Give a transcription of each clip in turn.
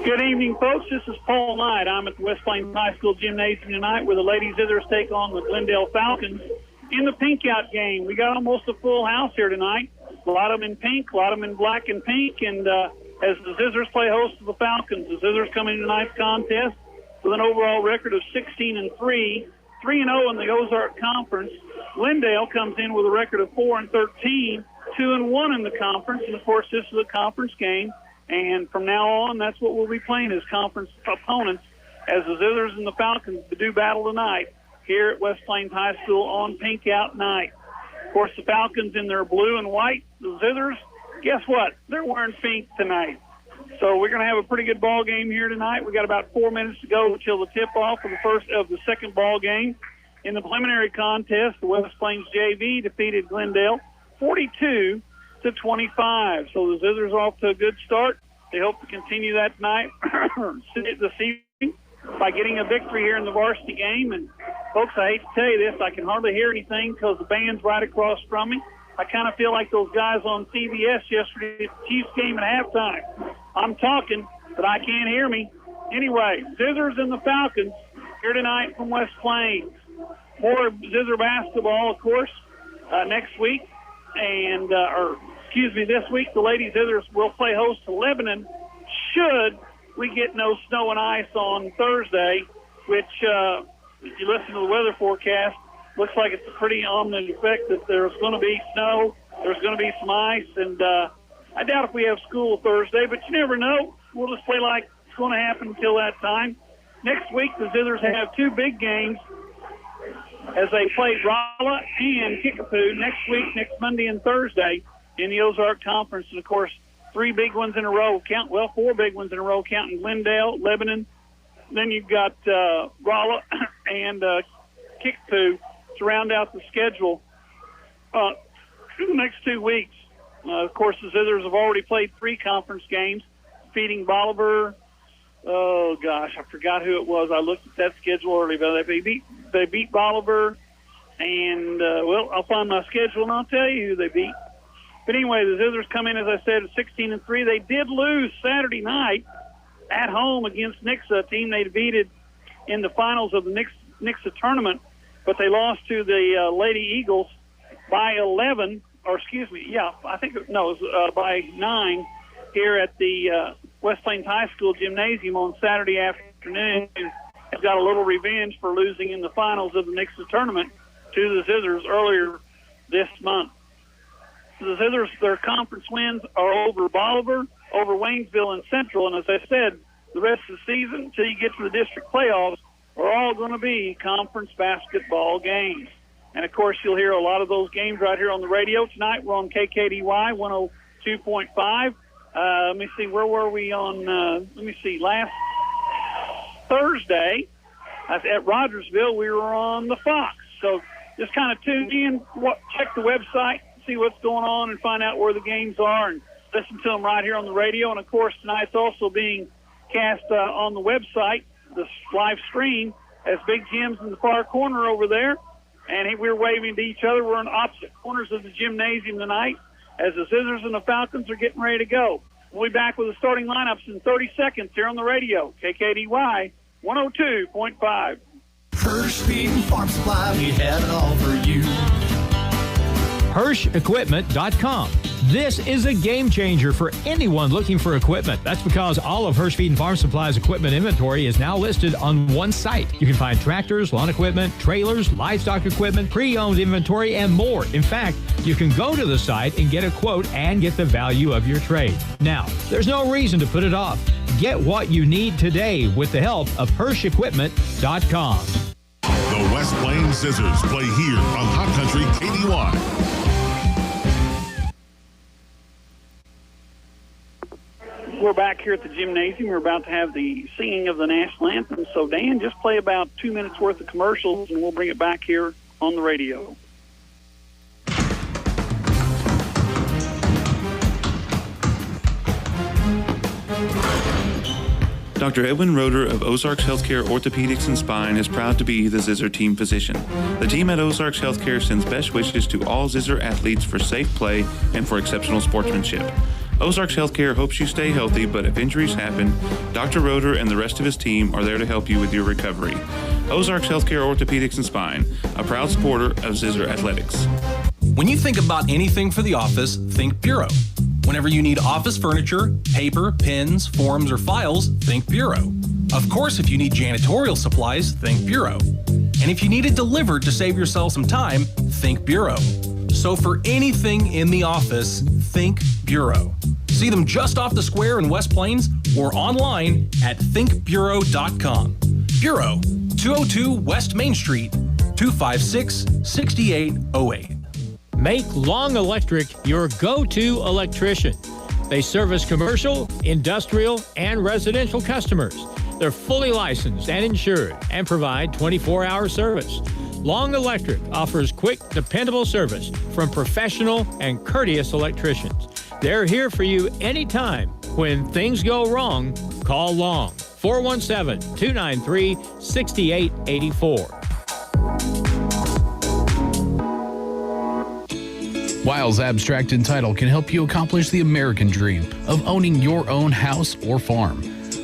Good evening, folks. This is Paul Knight. I'm at the West Plains High School Gymnasium tonight where the Lady Zizzers take on the Glendale Falcons in the pink-out game. We got almost a full house here tonight. A lot of them in pink, a lot of them in black and pink. And as the Zizzers play host to the Falcons, the Zizzers come into tonight's contest with an overall record of 16-3, 3-0 in the Ozark Conference. Glendale comes in with a record of 4-13, 2-1 in the conference. And, of course, this is a conference game. And from now on, that's what we'll be playing as conference opponents as the Zizzers and the Falcons do battle tonight here at West Plains High School on Pink Out Night. Of course, the Falcons in their blue and white. The Zizzers, guess what? They're wearing pink tonight. So we're going to have a pretty good ball game here tonight. We got about 4 minutes to go until the tip-off of the second ball game. In the preliminary contest, the West Plains JV defeated Glendale 42-25. So the Zizzers are off to a good start. They hope to continue that tonight this evening by getting a victory here in the varsity game. And, folks, I hate to tell you this, I can hardly hear anything because the band's right across from me. I kind of feel like those guys on CBS yesterday at the Chiefs game at halftime. I'm talking, but I can't hear me. Anyway, Zizzers and the Falcons here tonight from West Plains. More Zizzer basketball, of course, next week. And, this week, the Lady Zizzers will play host to Lebanon should we get no snow and ice on Thursday, which, if you listen to the weather forecast, looks like it's a pretty ominous effect that there's going to be snow, there's going to be some ice, and I doubt if we have school Thursday, but you never know. We'll just play like it's going to happen until that time. Next week, the Zizzers have two big games as they play Rolla and Kickapoo next Monday and Thursday in the Ozark Conference. And, of course, four big ones in a row, counting Glendale, Lebanon. Then you've got Rolla and Kickapoo to round out the schedule for the next 2 weeks. Of course, the Zizzers have already played 3 conference games, defeating Bolivar. Oh, gosh, I forgot who it was. I looked at that schedule earlier, but they beat Bolivar. And, I'll find my schedule and I'll tell you who they beat. But anyway, the Zizzers come in, as I said, at 16-3. They did lose Saturday night at home against Nixa, a team they defeated in the finals of the Nixa tournament. But they lost to the Lady Eagles by 11, by 9 here at the West Plains High School Gymnasium on Saturday afternoon. They've got a little revenge for losing in the finals of the Nixa tournament to the Zizzers earlier this month. The Zizzers, their conference wins are over Bolivar, over Waynesville, and Central. And as I said, the rest of the season, until you get to the district playoffs, are all going to be conference basketball games. And, of course, you'll hear a lot of those games right here on the radio. Tonight we're on KKDY 102.5. Let me see, where were we on, last Thursday at Rogersville, we were on the Fox. So just kind of tune in, check the website, see what's going on, and find out where the games are, and listen to them right here on the radio. And, of course, tonight's also being cast on the website, the live stream, as Big Jim's in the far corner over there. And we're waving to each other. We're on opposite corners of the gymnasium tonight as the Zizzers and the Falcons are getting ready to go. We'll be back with the starting lineups in 30 seconds here on the radio, KKDY 102.5. Hirsch Feed and Farm Supply, we have it all for you. HirschEquipment.com. This is a game changer for anyone looking for equipment. That's because all of Hirsch Feed and Farm Supply's equipment inventory is now listed on one site. You can find tractors, lawn equipment, trailers, livestock equipment, pre-owned inventory, and more. In fact, you can go to the site and get a quote and get the value of your trade. Now, there's no reason to put it off. Get what you need today with the help of HirschEquipment.com. The West Plains Zizzers play here on Hot Country KDY. We're back here at the gymnasium. We're about to have the singing of the national anthem. So, Dan, just play about 2 minutes worth of commercials, and we'll bring it back here on the radio. Dr. Edwin Roeder of Ozarks Healthcare Orthopedics and Spine is proud to be the Zizzer team physician. The team at Ozarks Healthcare sends best wishes to all Zizzer athletes for safe play and for exceptional sportsmanship. Ozarks Healthcare hopes you stay healthy, but if injuries happen, Dr. Roeder and the rest of his team are there to help you with your recovery. Ozarks Healthcare Orthopedics and Spine, a proud supporter of Zizzers Athletics. When you think about anything for the office, think Bureau. Whenever you need office furniture, paper, pens, forms, or files, think Bureau. Of course, if you need janitorial supplies, think Bureau. And if you need it delivered to save yourself some time, think Bureau. So for anything in the office, think Bureau. See them just off the square in West Plains or online at thinkbureau.com. Bureau, 202 West Main Street, 256-6808. Make Long Electric your go-to electrician. They service commercial, industrial, and residential customers. They're fully licensed and insured and provide 24-hour service. Long Electric offers quick, dependable service from professional and courteous electricians. They're here for you anytime. When things go wrong, call Long. 417-293-6884. Wiles Abstract and Title can help you accomplish the American dream of owning your own house or farm.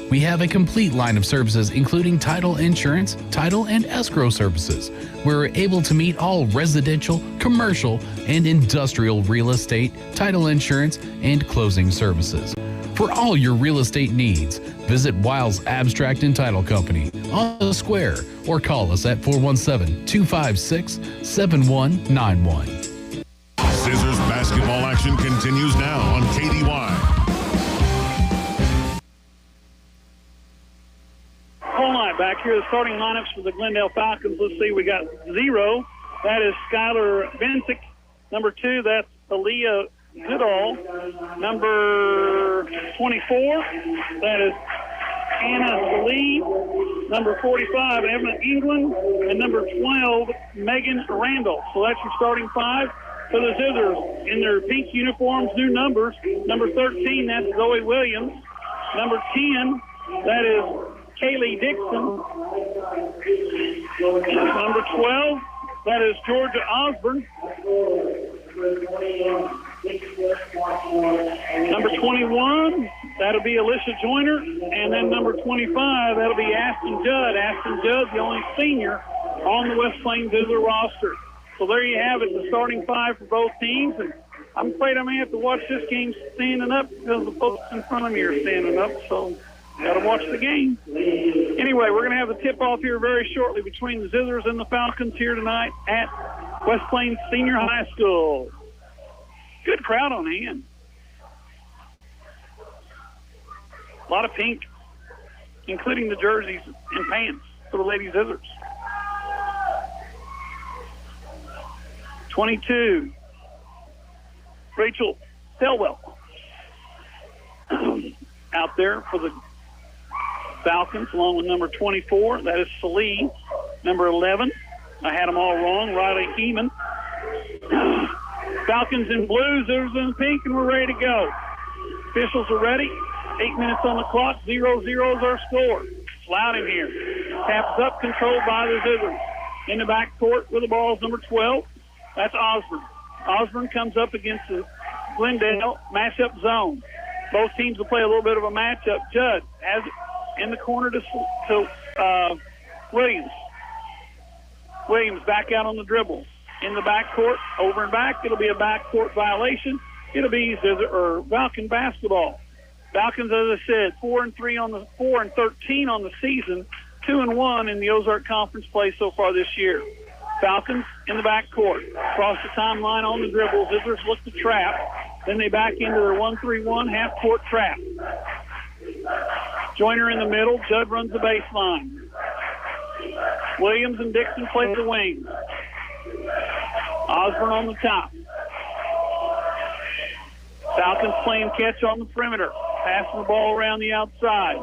We have a complete line of services including title insurance, title and escrow services. We're able to meet all residential, commercial, and industrial real estate, title insurance, and closing services. For all your real estate needs, visit Wiles Abstract and Title Company on the square or call us at 417-256-7191. Zizzers basketball action continues now on KDY. All night back here, the starting lineups for the Glendale Falcons. Let's see, we got 0. That is Skylar Bensick. Number 2, that's Aaliyah Goodall. Number 24, that is Anna Lee. Number 45, Evan England. And number 12, Megan Randall. So that's your starting 5. For the Zizzers, in their pink uniforms, new numbers. Number 13, that's Zoe Williams. Number 10, that is Kaylee Dixon. Number 12, that is Georgia Osborne. Number 21, that'll be Alicia Joyner. And then number 25, that'll be Ashton Judd. Ashton Judd, the only senior on the West Plains Zizzer roster. So there you have it, the starting 5 for both teams. And I'm afraid I may have to watch this game standing up because the folks in front of me are standing up. So got to watch the game. Anyway, we're going to have the tip-off here very shortly between the Zizzers and the Falcons here tonight at West Plains Senior High School. Good crowd on hand. A lot of pink, including the jerseys and pants for the Lady Zizzers. 22, Rachel Selwell out there for the Falcons, along with number 24. That is Salee. Number 11, I had them all wrong, Riley Heeman. Falcons in blue, Zizzers in pink, and we're ready to go. Officials are ready. 8 minutes on the clock. 0-0 is our score. It's loud in here. Taps up, controlled by the Zizzers. In the back court with the ball is number 12. That's Osborne. Osborne comes up against the Glendale matchup zone. Both teams will play a little bit of a matchup. Judd has it in the corner to Williams. Williams back out on the dribble. In the backcourt, over and back. It'll be a backcourt violation. It'll be Falcon basketball. Falcons, as I said, 4-13 on the 4-13 on the season, 2-1 in the Ozark Conference play so far this year. Falcons in the backcourt, across the timeline on the dribble. Zizzers look to trap. Then they back into their 1-3-1 half-court trap. Joyner in the middle. Judd runs the baseline. Williams and Dixon play the wings. Osborne on the top. Falcons playing catch on the perimeter, passing the ball around the outside.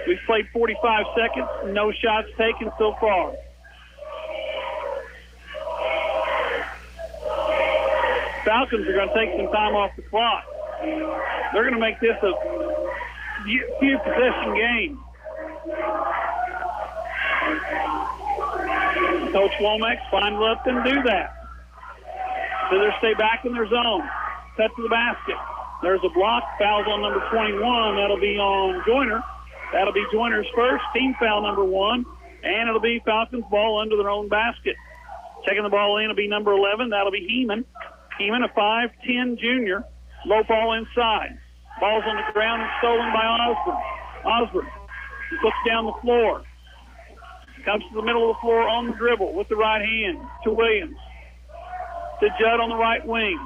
We've played 45 seconds, no shots taken so far. Falcons are going to take some time off the clock. They're going to make this a few possession game. Coach Womack find Lupton do that. So they stay back in their zone. Cut to the basket. There's a block. Foul's on number 21. That'll be on Joyner. That'll be Joyner's first. Team foul number 1. And it'll be Falcons ball under their own basket. Checking the ball in will be number 11. That'll be Heeman. Heeman, a 5'10 junior. Low ball inside. Ball's on the ground and stolen by Osborne. Osborne looks down the floor. Comes to the middle of the floor on the dribble with the right hand to Williams. To Judd on the right wing.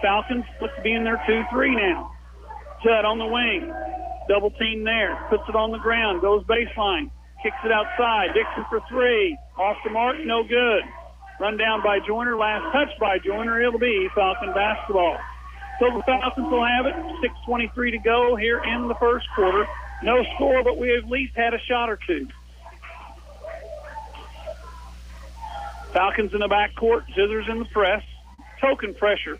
Falcons look to be in their 2-3 now. Judd on the wing. Double team there. Puts it on the ground. Goes baseline. Kicks it outside. Dixon for 3. Off the mark. No good. Run down by Joyner. Last touch by Joyner. It'll be Falcon basketball. So the Falcons will have it. 6:23 to go here in the first quarter. No score, but we at least had a shot or two. Falcons in the backcourt. Zizzers in the press. Token pressure.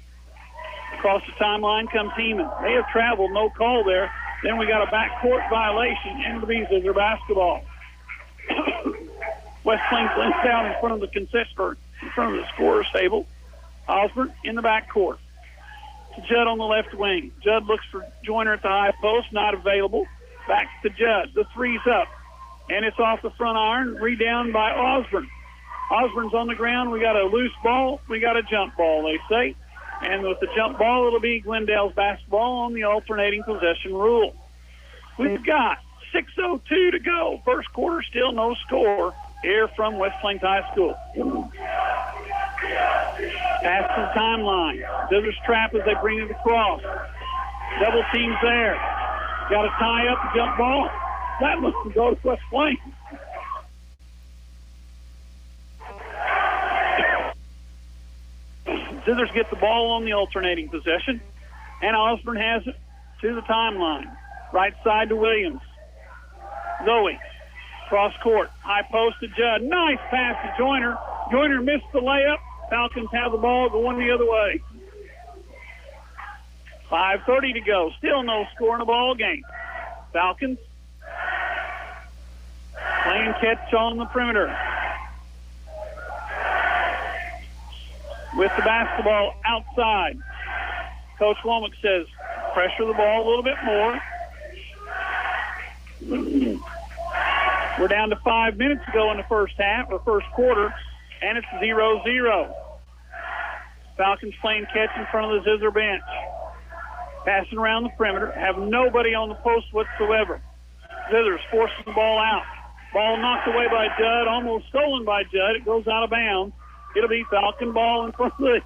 Across the timeline comes Heeman. They have traveled. No call there. Then we got a backcourt violation. And it'll be Zizzer basketball. West Plains lets down in front of the concession, in front of the scorer's table. Osborne in the backcourt. To Judd on the left wing. Judd looks for Joyner at the high post. Not available. Back to Judd. The three's up. And it's off the front iron. Rebound by Osborne. Osborne's on the ground. We got a loose ball. We got a jump ball, they say. And with the jump ball, it'll be Glendale's basketball on the alternating possession rule. We've got 6:02 to go. First quarter, still no score here from West Plains High School. Pass to the timeline. Zizzers trap as they bring it across. Double teams there. Got a tie up, jump ball. That must go to West Plains. Zizzers get the ball on the alternating possession, and Osborne has it to the timeline. Right side to Williams. Zoe, cross court, high post to Judd. Nice pass to Joyner. Joyner missed the layup. Falcons have the ball going the other way. 5:30 to go. Still no score in the ball game. Falcons playing catch on the perimeter. With the basketball outside. Coach Womack says, pressure the ball a little bit more. We're down to 5 minutes to go in the first half, or first quarter, and it's 0-0. Falcons playing catch in front of the Zizzer bench. Passing around the perimeter, have nobody on the post whatsoever. Zizzers forcing the ball out. Ball knocked away by Judd, almost stolen by Judd. It goes out of bounds. It'll be Falcon ball in front of the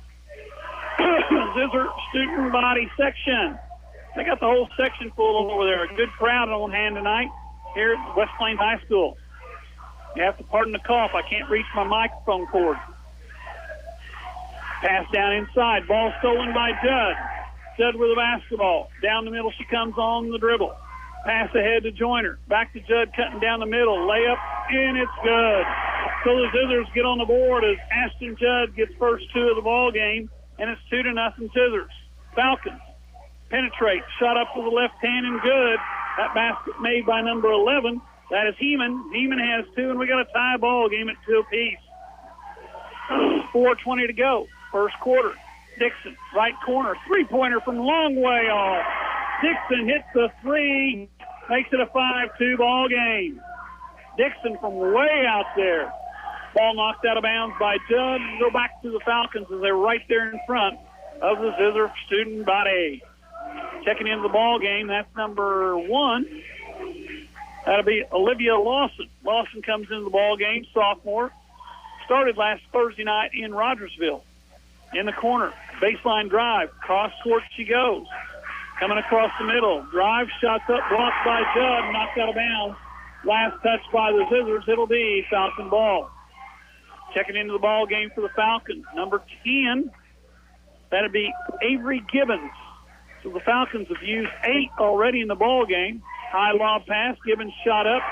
Zizzer student body section. They got the whole section full over there. A good crowd on hand tonight here at West Plains High School. You have to pardon the cough. I can't reach my microphone cord. Pass down inside. Ball stolen by Judd. Judd with the basketball. Down the middle she comes on the dribble. Pass ahead to Joyner. Back to Judd cutting down the middle. Layup, and it's good. So the Zizzers get on the board as Ashton Judd gets first two of the ball game, and it's 2-0 Zizzers. Falcons penetrate. Shot up with the left hand and good. That basket made by number 11. That is Heeman. Heeman has two, and we got a tie ball game at 2 apiece. 4:20 to go. First quarter. Dixon, right corner. Three-pointer from long way off. Dixon hits the three. Makes it a 5-2 ball game. Dixon from way out there. Ball knocked out of bounds by Judd. Go back to the Falcons as they're right there in front of the Zizzer student body. Checking into the ball game, that's number 1. That'll be Olivia Lawson. Lawson comes into the ball game, sophomore. Started last Thursday night in Rogersville. In the corner, baseline drive, cross court she goes. Coming across the middle, drive, shots up, blocked by Judd, knocked out of bounds. Last touch by the Zizzers, it'll be Falcon ball. Checking into the ball game for the Falcons, number 10, that'd be Avery Gibbons. So the Falcons have used 8 already in the ball game. High lob pass, Gibbons shot up,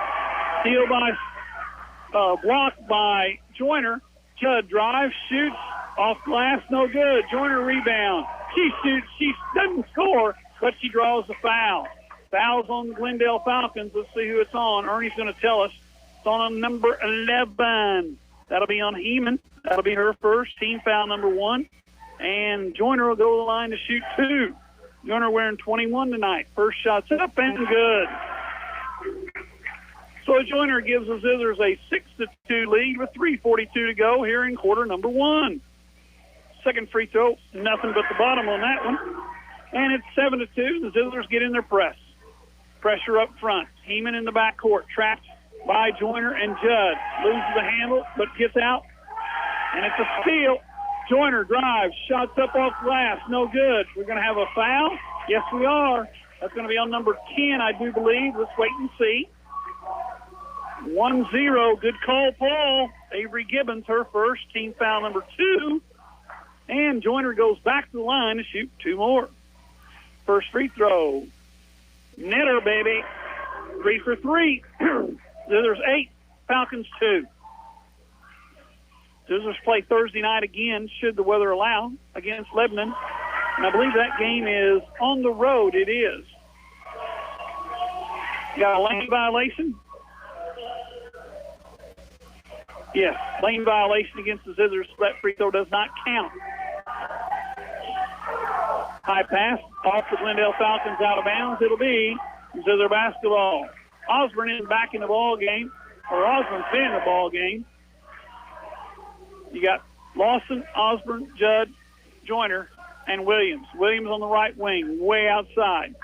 steal by, blocked by Joyner. Judd drive, shoots, off glass, no good. Joyner rebound. She shoots, she doesn't score, but she draws the foul. Foul's on the Glendale Falcons. Let's see who it's on. Ernie's going to tell us. It's on number 11. That'll be on Heeman. That'll be her first. Team foul number 1. And Joyner will go to the line to shoot 2. Joyner wearing 21 tonight. First shot's up and good. So Joyner gives the Zizzers a 6-2 lead with 3:42 to go here in quarter number 1. Second free throw, nothing but the bottom on that one. And it's 7-2. The Zizzers get in their press. Pressure up front. Heeman in the backcourt, trapped by Joyner and Judd. Loses the handle, but gets out. And it's a steal. Joyner drives, shots up off glass, no good. We're going to have a foul? Yes, we are. That's going to be on number 10, I do believe. Let's wait and see. 1-0. Good call, Paul. Avery Gibbons, her first, team foul number 2. And Joyner goes back to the line to shoot 2 more. First free throw. Netter, baby. 3 for 3. There's 8. Falcons 2. Zizzers play Thursday night again, should the weather allow, against Lebanon. And I believe that game is on the road. It is. Got a lane violation? Yes, lane violation against the Zizzers. That free throw does not count. High pass off the Glendale Falcons out of bounds. It'll be Zizzer basketball. Osborne is back in the ball game, or Osborne's been in the ball game. You got Lawson, Osborne, Judd, Joyner, and Williams. Williams on the right wing, way outside.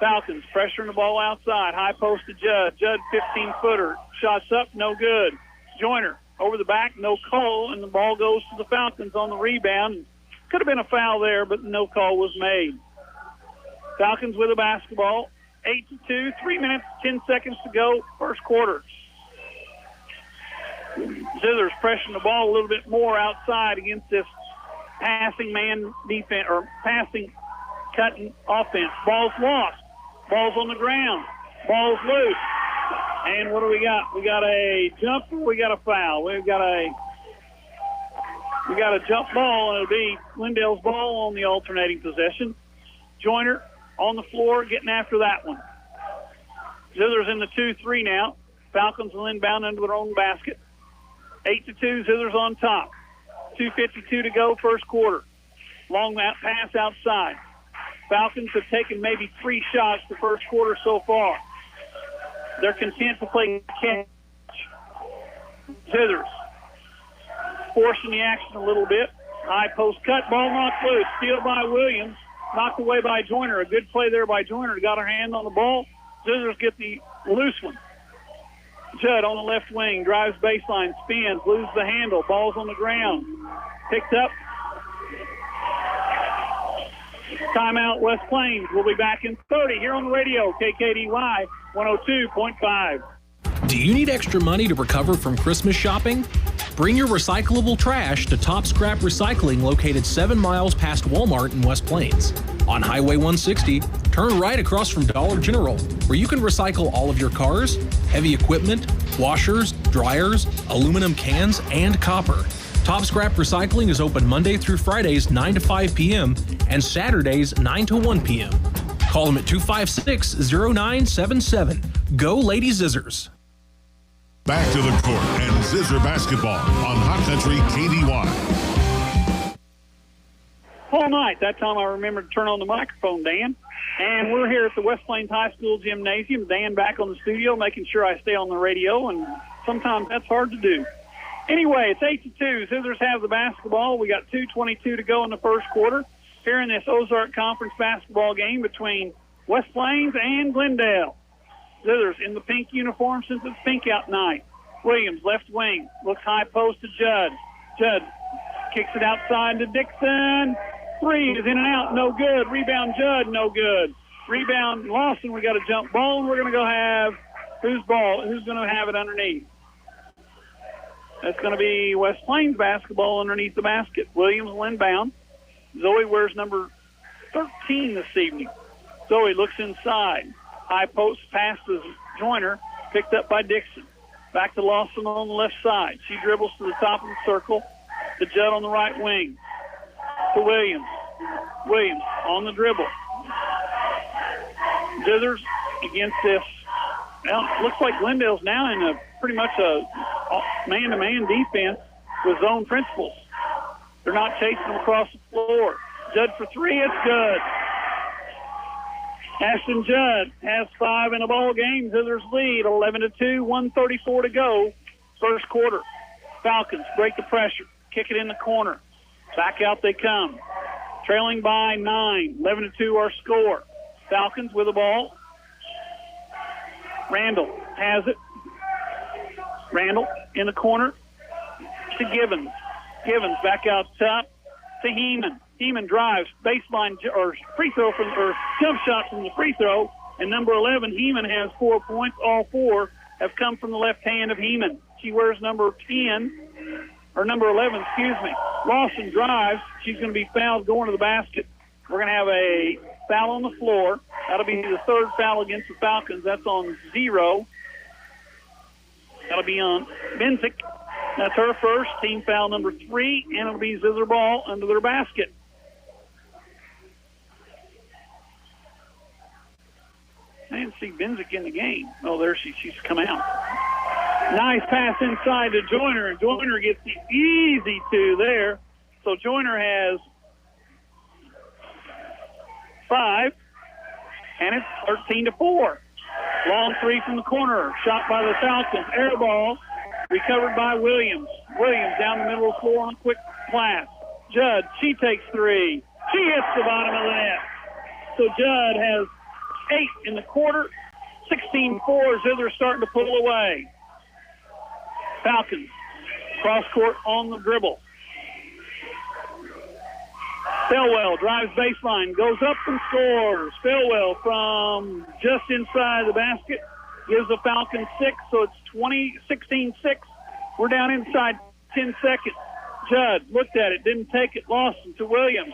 Falcons pressuring the ball outside. High post to Judd. Judd, 15-footer. Shots up, no good. Joyner over the back, no call, and the ball goes to the Falcons on the rebound. Could have been a foul there, but no call was made. Falcons with the basketball. 8-2, 3 minutes, 10 seconds to go, first quarter. Zizzers pressing the ball a little bit more outside against this passing man defense, or passing, cutting offense. Ball's lost. Ball's on the ground. Ball's loose. And what do we got? We got a jumper. We got a foul. We got a jump ball, and it'll be Glendale's ball on the alternating possession. Joyner on the floor getting after that one. Zizzers in the 2-3 now. Falcons will inbound into their own basket. 8-2, Zizzers on top. 2:52 to go, first quarter. Long pass outside. Falcons have taken maybe 3 shots the first quarter so far. They're content to play catch. Zizzers forcing the action a little bit. High post cut, ball knocked loose. Steal by Williams. Knocked away by Joyner. A good play there by Joyner. Got her hand on the ball. Zizzers get the loose one. Judd on the left wing, drives baseline, spins, loses the handle, ball's on the ground. Picked up. Timeout, West Plains. We'll be back in 30 here on the radio, KKDY 102.5. Do you need extra money to recover from Christmas shopping? Bring your recyclable trash to Top Scrap Recycling, located 7 miles past Walmart in West Plains. On Highway 160, turn right across from Dollar General, where you can recycle all of your cars, heavy equipment, washers, dryers, aluminum cans, and copper. Top Scrap Recycling is open Monday through Fridays 9 to 5 p.m. and Saturdays 9 to 1 p.m. Call them at 256-0977. Go Lady Zizzers. Back to the court and Zizzer basketball on Hot Country KDY. All night. That time I remembered to turn on the microphone, Dan. And we're here at the West Plains High School Gymnasium. Dan back on the studio, making sure I stay on the radio, and sometimes that's hard to do. Anyway, it's 8-2. Zizzers have the basketball. We got 2:22 to go in the first quarter here in this Ozark Conference basketball game between West Plains and Glendale. Zizzers in the pink uniform since it's pink out night. Williams, left wing, looks high post to Judd. Judd kicks it outside to Dixon. 3 is in and out, no good. Rebound Judd, no good. Rebound Lawson, we got a jump ball, and we're going to go have whose ball? Who's going to have it underneath? That's going to be West Plains basketball underneath the basket. Williams will inbound. Zoe wears number 13 this evening. Zoe looks inside. High post pass to Joyner, picked up by Dixon. Back to Lawson on the left side. She dribbles to the top of the circle. To Judd on the right wing. To Williams. Williams on the dribble. Zizzers against this. Well, it looks like Glendale's now in a pretty much a man-to-man defense with zone principles. They're not chasing them across the floor. Judd for 3, it's good. Ashton Judd has 5 in a ball game. Zizzers lead 11-2, 1:34 to go. First quarter. Falcons break the pressure. Kick it in the corner. Back out they come. Trailing by 9. 11-2 our score. Falcons with the ball. Randall has it. Randall in the corner to Givens. Givens back out top to Heeman. Heeman drives baseline or free throw or jump shot from the free throw. And number 11, Heeman has 4 points. All 4 have come from the left hand of Heeman. She wears number 10, or number 11, excuse me. Lawson drives. She's going to be fouled going to the basket. We're going to have a foul on the floor. That'll be the 3rd foul against the Falcons. That's on 0. That'll be on Benzik. That's her first. Team foul number 3, and it'll be Zizzer ball under their basket. I didn't see Benzik in the game. Oh, there she's come out. Nice pass inside to Joyner, and Joyner gets the easy 2 there. So Joyner has 5, and it's 13-4. Long 3 from the corner. Shot by the Falcons. Air ball. Recovered by Williams. Williams down the middle of the floor on a quick pass. Judd, she takes 3. She hits the bottom of the net. So Judd has 8 in the quarter. 16-4. Zither starting to pull away. Falcons. Cross court on the dribble. Spellwell drives baseline, goes up and scores. Spellwell from just inside the basket gives the Falcons 6, so it's 16-6. We're down inside 10 seconds. Judd looked at it, didn't take it, lost it to Williams.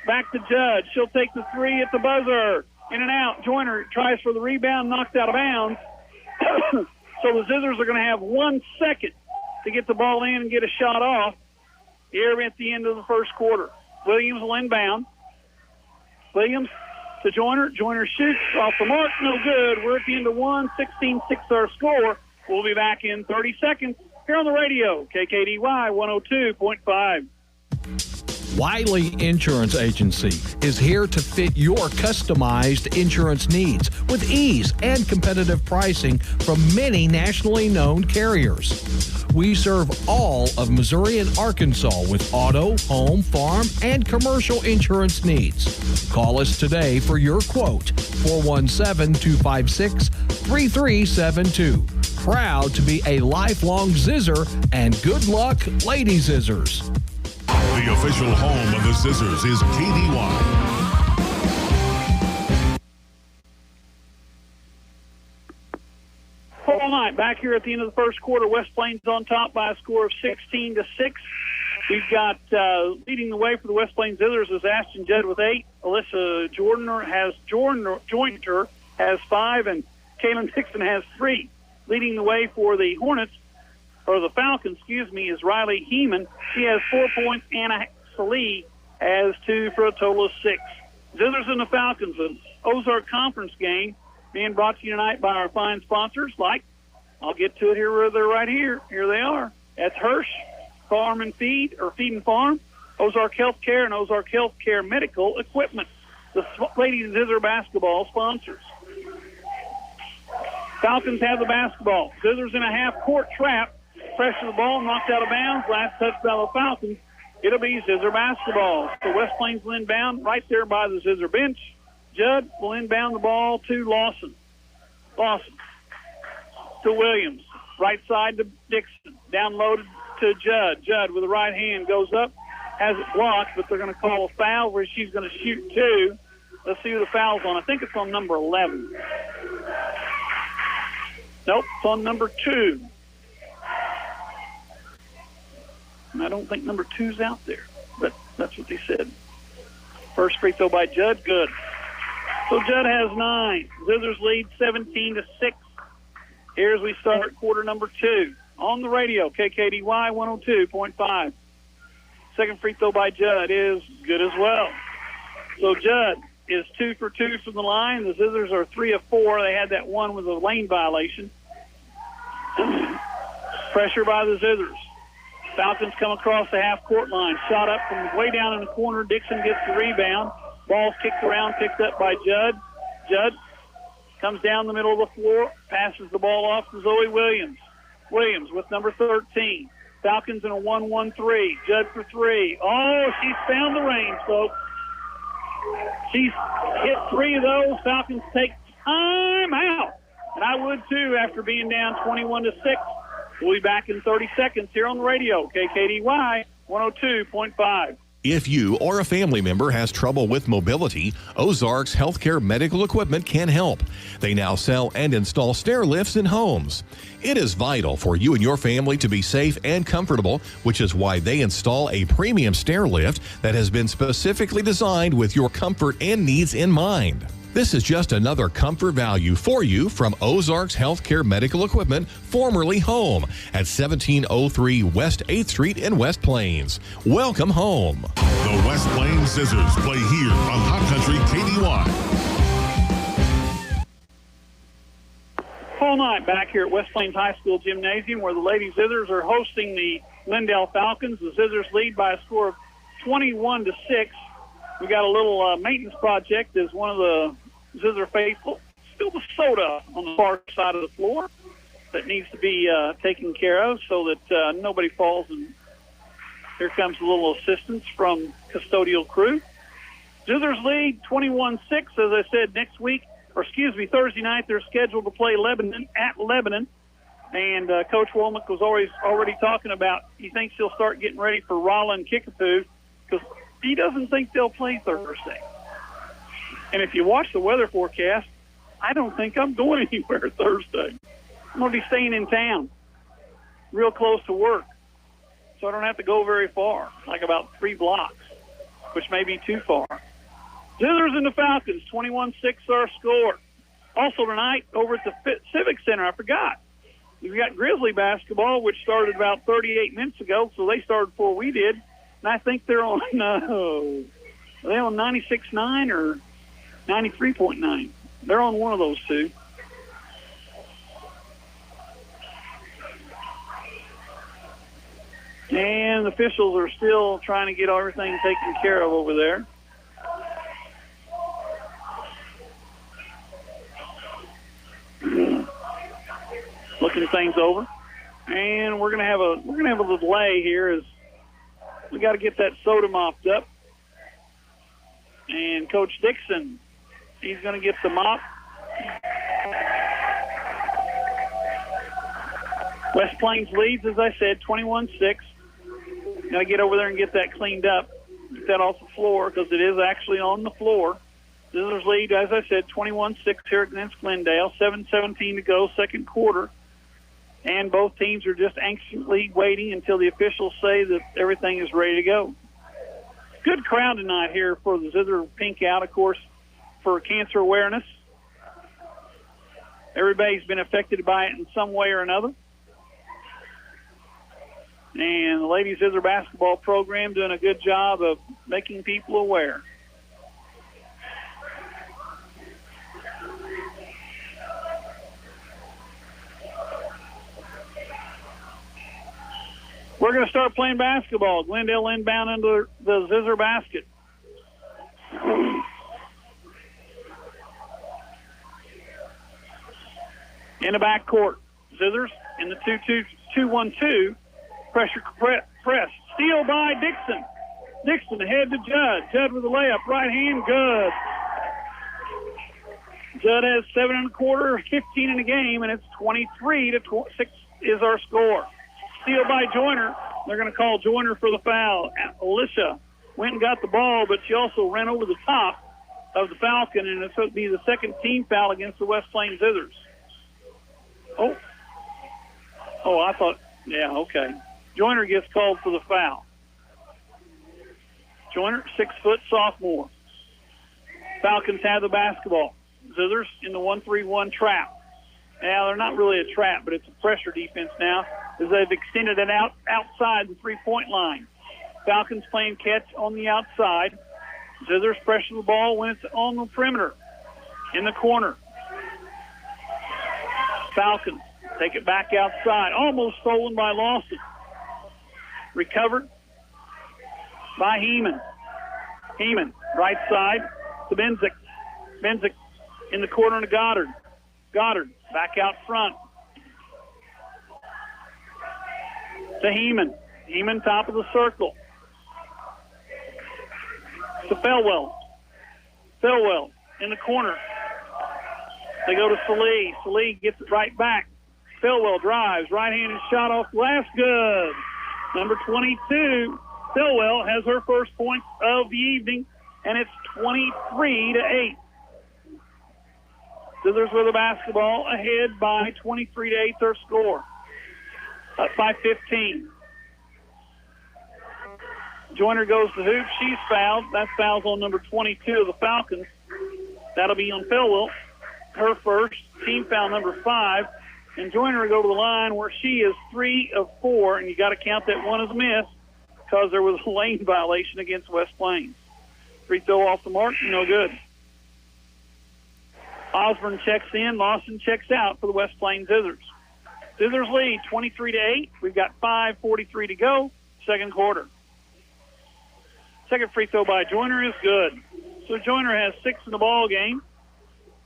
Back to Judd. She'll take the 3 at the buzzer. In and out. Joyner tries for the rebound, knocked out of bounds. So the Zizzers are going to have 1 second to get the ball in and get a shot off here at the end of the first quarter. Williams will inbound. Williams to Joyner. Joyner shoots off the mark. No good. We're at the end of 1. 16-6 our score. We'll be back in 30 seconds here on the radio. KKDY 102.5. Wiley Insurance Agency is here to fit your customized insurance needs with ease and competitive pricing from many nationally known carriers. We serve all of Missouri and Arkansas with auto, home, farm, and commercial insurance needs. Call us today for your quote, 417-256-3372. Proud to be a lifelong Zizzer, and good luck, Lady Zizzers. The official home of the Zizzers is KDY. All night back here at the end of the first quarter. West Plains on top by a score of 16-6. We've got leading the way for the West Plains Zizzers is Ashton Judd with 8. Alyssa Jointer has 5, and Kaylin Dixon has 3. Leading the way for the Hornets, or the Falcons, is Riley Heeman. She has 4 points. Anna Salee has 2 for a total of 6. Zizzers and the Falcons, an Ozark Conference game being brought to you tonight by our fine sponsors like, I'll get to it here, they're right here. Here they are. That's Hirsch Farm and Feed, or Feed and Farm, Ozark Healthcare, and Ozark Healthcare Medical Equipment. The Ladies Zizzer basketball sponsors. Falcons have the basketball. Zizzers in a half-court trap. Pressure the ball, knocked out of bounds. Last touch by the Falcons. It'll be Zizzer basketball. So West Plains will inbound right there by the Zizzer bench. Judd will inbound the ball to Lawson. Lawson to Williams. Right side to Dixon. Downloaded to Judd. Judd with the right hand goes up. Has it blocked, but they're going to call a foul where she's going to shoot 2. Let's see who the foul's on. I think it's on number 11. Nope, it's on number 2. And I don't think number 2's out there, but that's what they said. First free throw by Judd, good. So Judd has 9. Zizzers lead 17-6. Here as we start quarter number 2. On the radio, KKDY 102.5. Second free throw by Judd is good as well. So Judd is 2 for 2 from the line. The Zizzers are 3 of 4. They had that one with a lane violation. Pressure by the Zizzers. Falcons come across the half-court line. Shot up from way down in the corner. Dixon gets the rebound. Ball's kicked around, picked up by Judd. Judd comes down the middle of the floor, passes the ball off to Zoe Williams. Williams with number 13. Falcons in a 1-1-3. Judd for three. Oh, she's found the range, folks. She's hit three of those. Falcons take time out. And I would, too, after being down 21-6. We'll be back in 30 seconds here on the radio. KKDY 102.5. If you or a family member has trouble with mobility, Ozarks Healthcare Medical Equipment can help. They now sell and install stair lifts in homes. It is vital for you and your family to be safe and comfortable, which is why they install a premium stair lift that has been specifically designed with your comfort and needs in mind. This is just another comfort value for you from Ozarks Healthcare Medical Equipment, formerly Home, at 1703 West 8th Street in West Plains. Welcome home. The West Plains Zizzers play here on Hot Country KDY. All night back here at West Plains High School Gymnasium, where the Lady Zizzers are hosting the Glendale Falcons. The Zizzers lead by a score of 21-6. We got a little maintenance project as one of the Zizzer faithful. Still the soda on the far side of the floor that needs to be taken care of so that nobody falls. And here comes a little assistance from custodial crew. Zizzers lead 21-6. As I said, Thursday night they're scheduled to play Lebanon at Lebanon. And Coach Womack was already talking about he thinks he'll start getting ready for Rolla and Kickapoo because he doesn't think they'll play Thursday. And if you watch the weather forecast, I don't think I'm going anywhere Thursday. I'm going to be staying in town, real close to work. So I don't have to go very far, like about 3 blocks, which may be too far. Zizzers and the Falcons, 21-6 our score. Also tonight, over at the Civic Center, I forgot. We've got Grizzly basketball, which started about 38 minutes ago, so they started before we did. And I think they're on, are they on 96.9 or 93.9? They're on one of those two. And the officials are still trying to get everything taken care of over there. Looking things over. And we're gonna have a little delay here as we got to get that soda mopped up. And Coach Dixon, he's going to get the mop. West Plains leads, as I said, 21-6. Got to get over there and get that cleaned up. Get that off the floor because it is actually on the floor. Zizzers lead, as I said, 21-6 here against Glendale. 7:17 to go, second quarter. And both teams are just anxiously waiting until the officials say that everything is ready to go. Good crowd tonight here for the Zizzer Pink Out, of course, for cancer awareness. Everybody's been affected by it in some way or another. And the Ladies Zizzer basketball program doing a good job of making people aware. We're going to start playing basketball. Glendale inbound under the Zizzer basket. In the backcourt, Zizzers in the 2-1-2. Pressure press. Steal by Dixon. Dixon ahead to Judd. Judd with a layup. Right hand, good. Judd has 7 1/4, 15 in the game, and it's 23-6 is our score. Steal by Joyner. They're going to call Joyner for the foul. Alicia went and got the ball, but she also ran over the top of the Falcon, and it's going to be the second team foul against the West Plains Zizzers. Oh, I thought, yeah, okay. Joyner gets called for the foul. Joyner, 6-foot sophomore. Falcons have the basketball. Zizzers in the 1-3-1 trap. Now, they're not really a trap, but it's a pressure defense now as they've extended it outside the three-point line. Falcons playing catch on the outside. Zizzers pressure the ball when it's on the perimeter in the corner. Falcons take it back outside. Almost stolen by Lawson. Recovered by Heeman. Heeman, right side to Benzik. Benzik in the corner to Goddard. Goddard back out front to Heeman. Heeman top of the circle to Felwell. Felwell in the corner. They go to Salee. Salee gets it right back. Felwell drives. Right-handed shot off glass. Good. Number 22, Felwell, has her first point of the evening, and it's 23-8. Zizzers with the basketball, ahead by 23-8, their score. Up by 15. Joyner goes to hoop. She's fouled. That foul's on number 22 of the Falcons. That'll be on Felwell. Her first. Team foul number 5. And Joyner will go to the line where she is 3 of 4, and you got to count that one as a miss because there was a lane violation against West Plains. Free throw off the mark, no good. Osborne checks in. Lawson checks out for the West Plains Zizzers. Zizzers lead 23-8. We've got 5:43 to go, second quarter. Second free throw by Joyner is good. So Joyner has 6 in the ball game.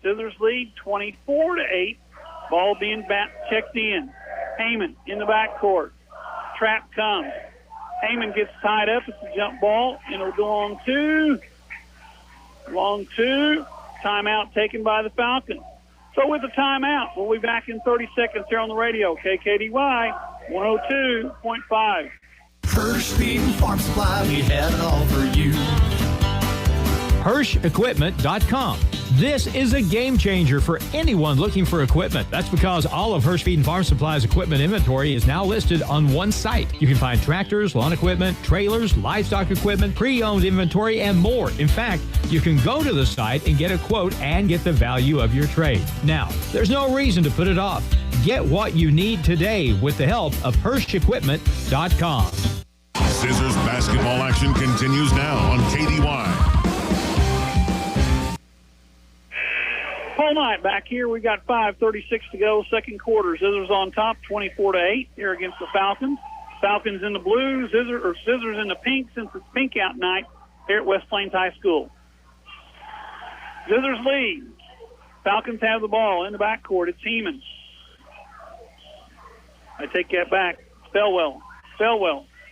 Zizzers lead 24-8. Ball being checked in. Heyman in the backcourt. Trap comes. Heyman gets tied up. It's a jump ball, and it'll go on two. Long two. Timeout taken by the Falcons. So with the timeout, we'll be back in 30 seconds here on the radio. KKDY 102.5. Hirsch Feed and Farm Supply, we have it all for you. HirschEquipment.com. This is a game changer for anyone looking for equipment. That's because all of Hirsch Feed and Farm Supply's equipment inventory is now listed on one site. You can find tractors, lawn equipment, trailers, livestock equipment, pre-owned inventory, and more. In fact, you can go to the site and get a quote and get the value of your trade. Now, there's no reason to put it off. Get what you need today with the help of HirschEquipment.com. Zizzers basketball action continues now on KDY. Whole night back here. We got 5:36 to go, second quarter. Zizzers on top, 24-8 here against the Falcons. Falcons in the blue, Zizzers in the pink, since it's pink out night here at West Plains High School. Zizzers lead. Falcons have the ball in the backcourt. It's Heeman. I take that back. Felwell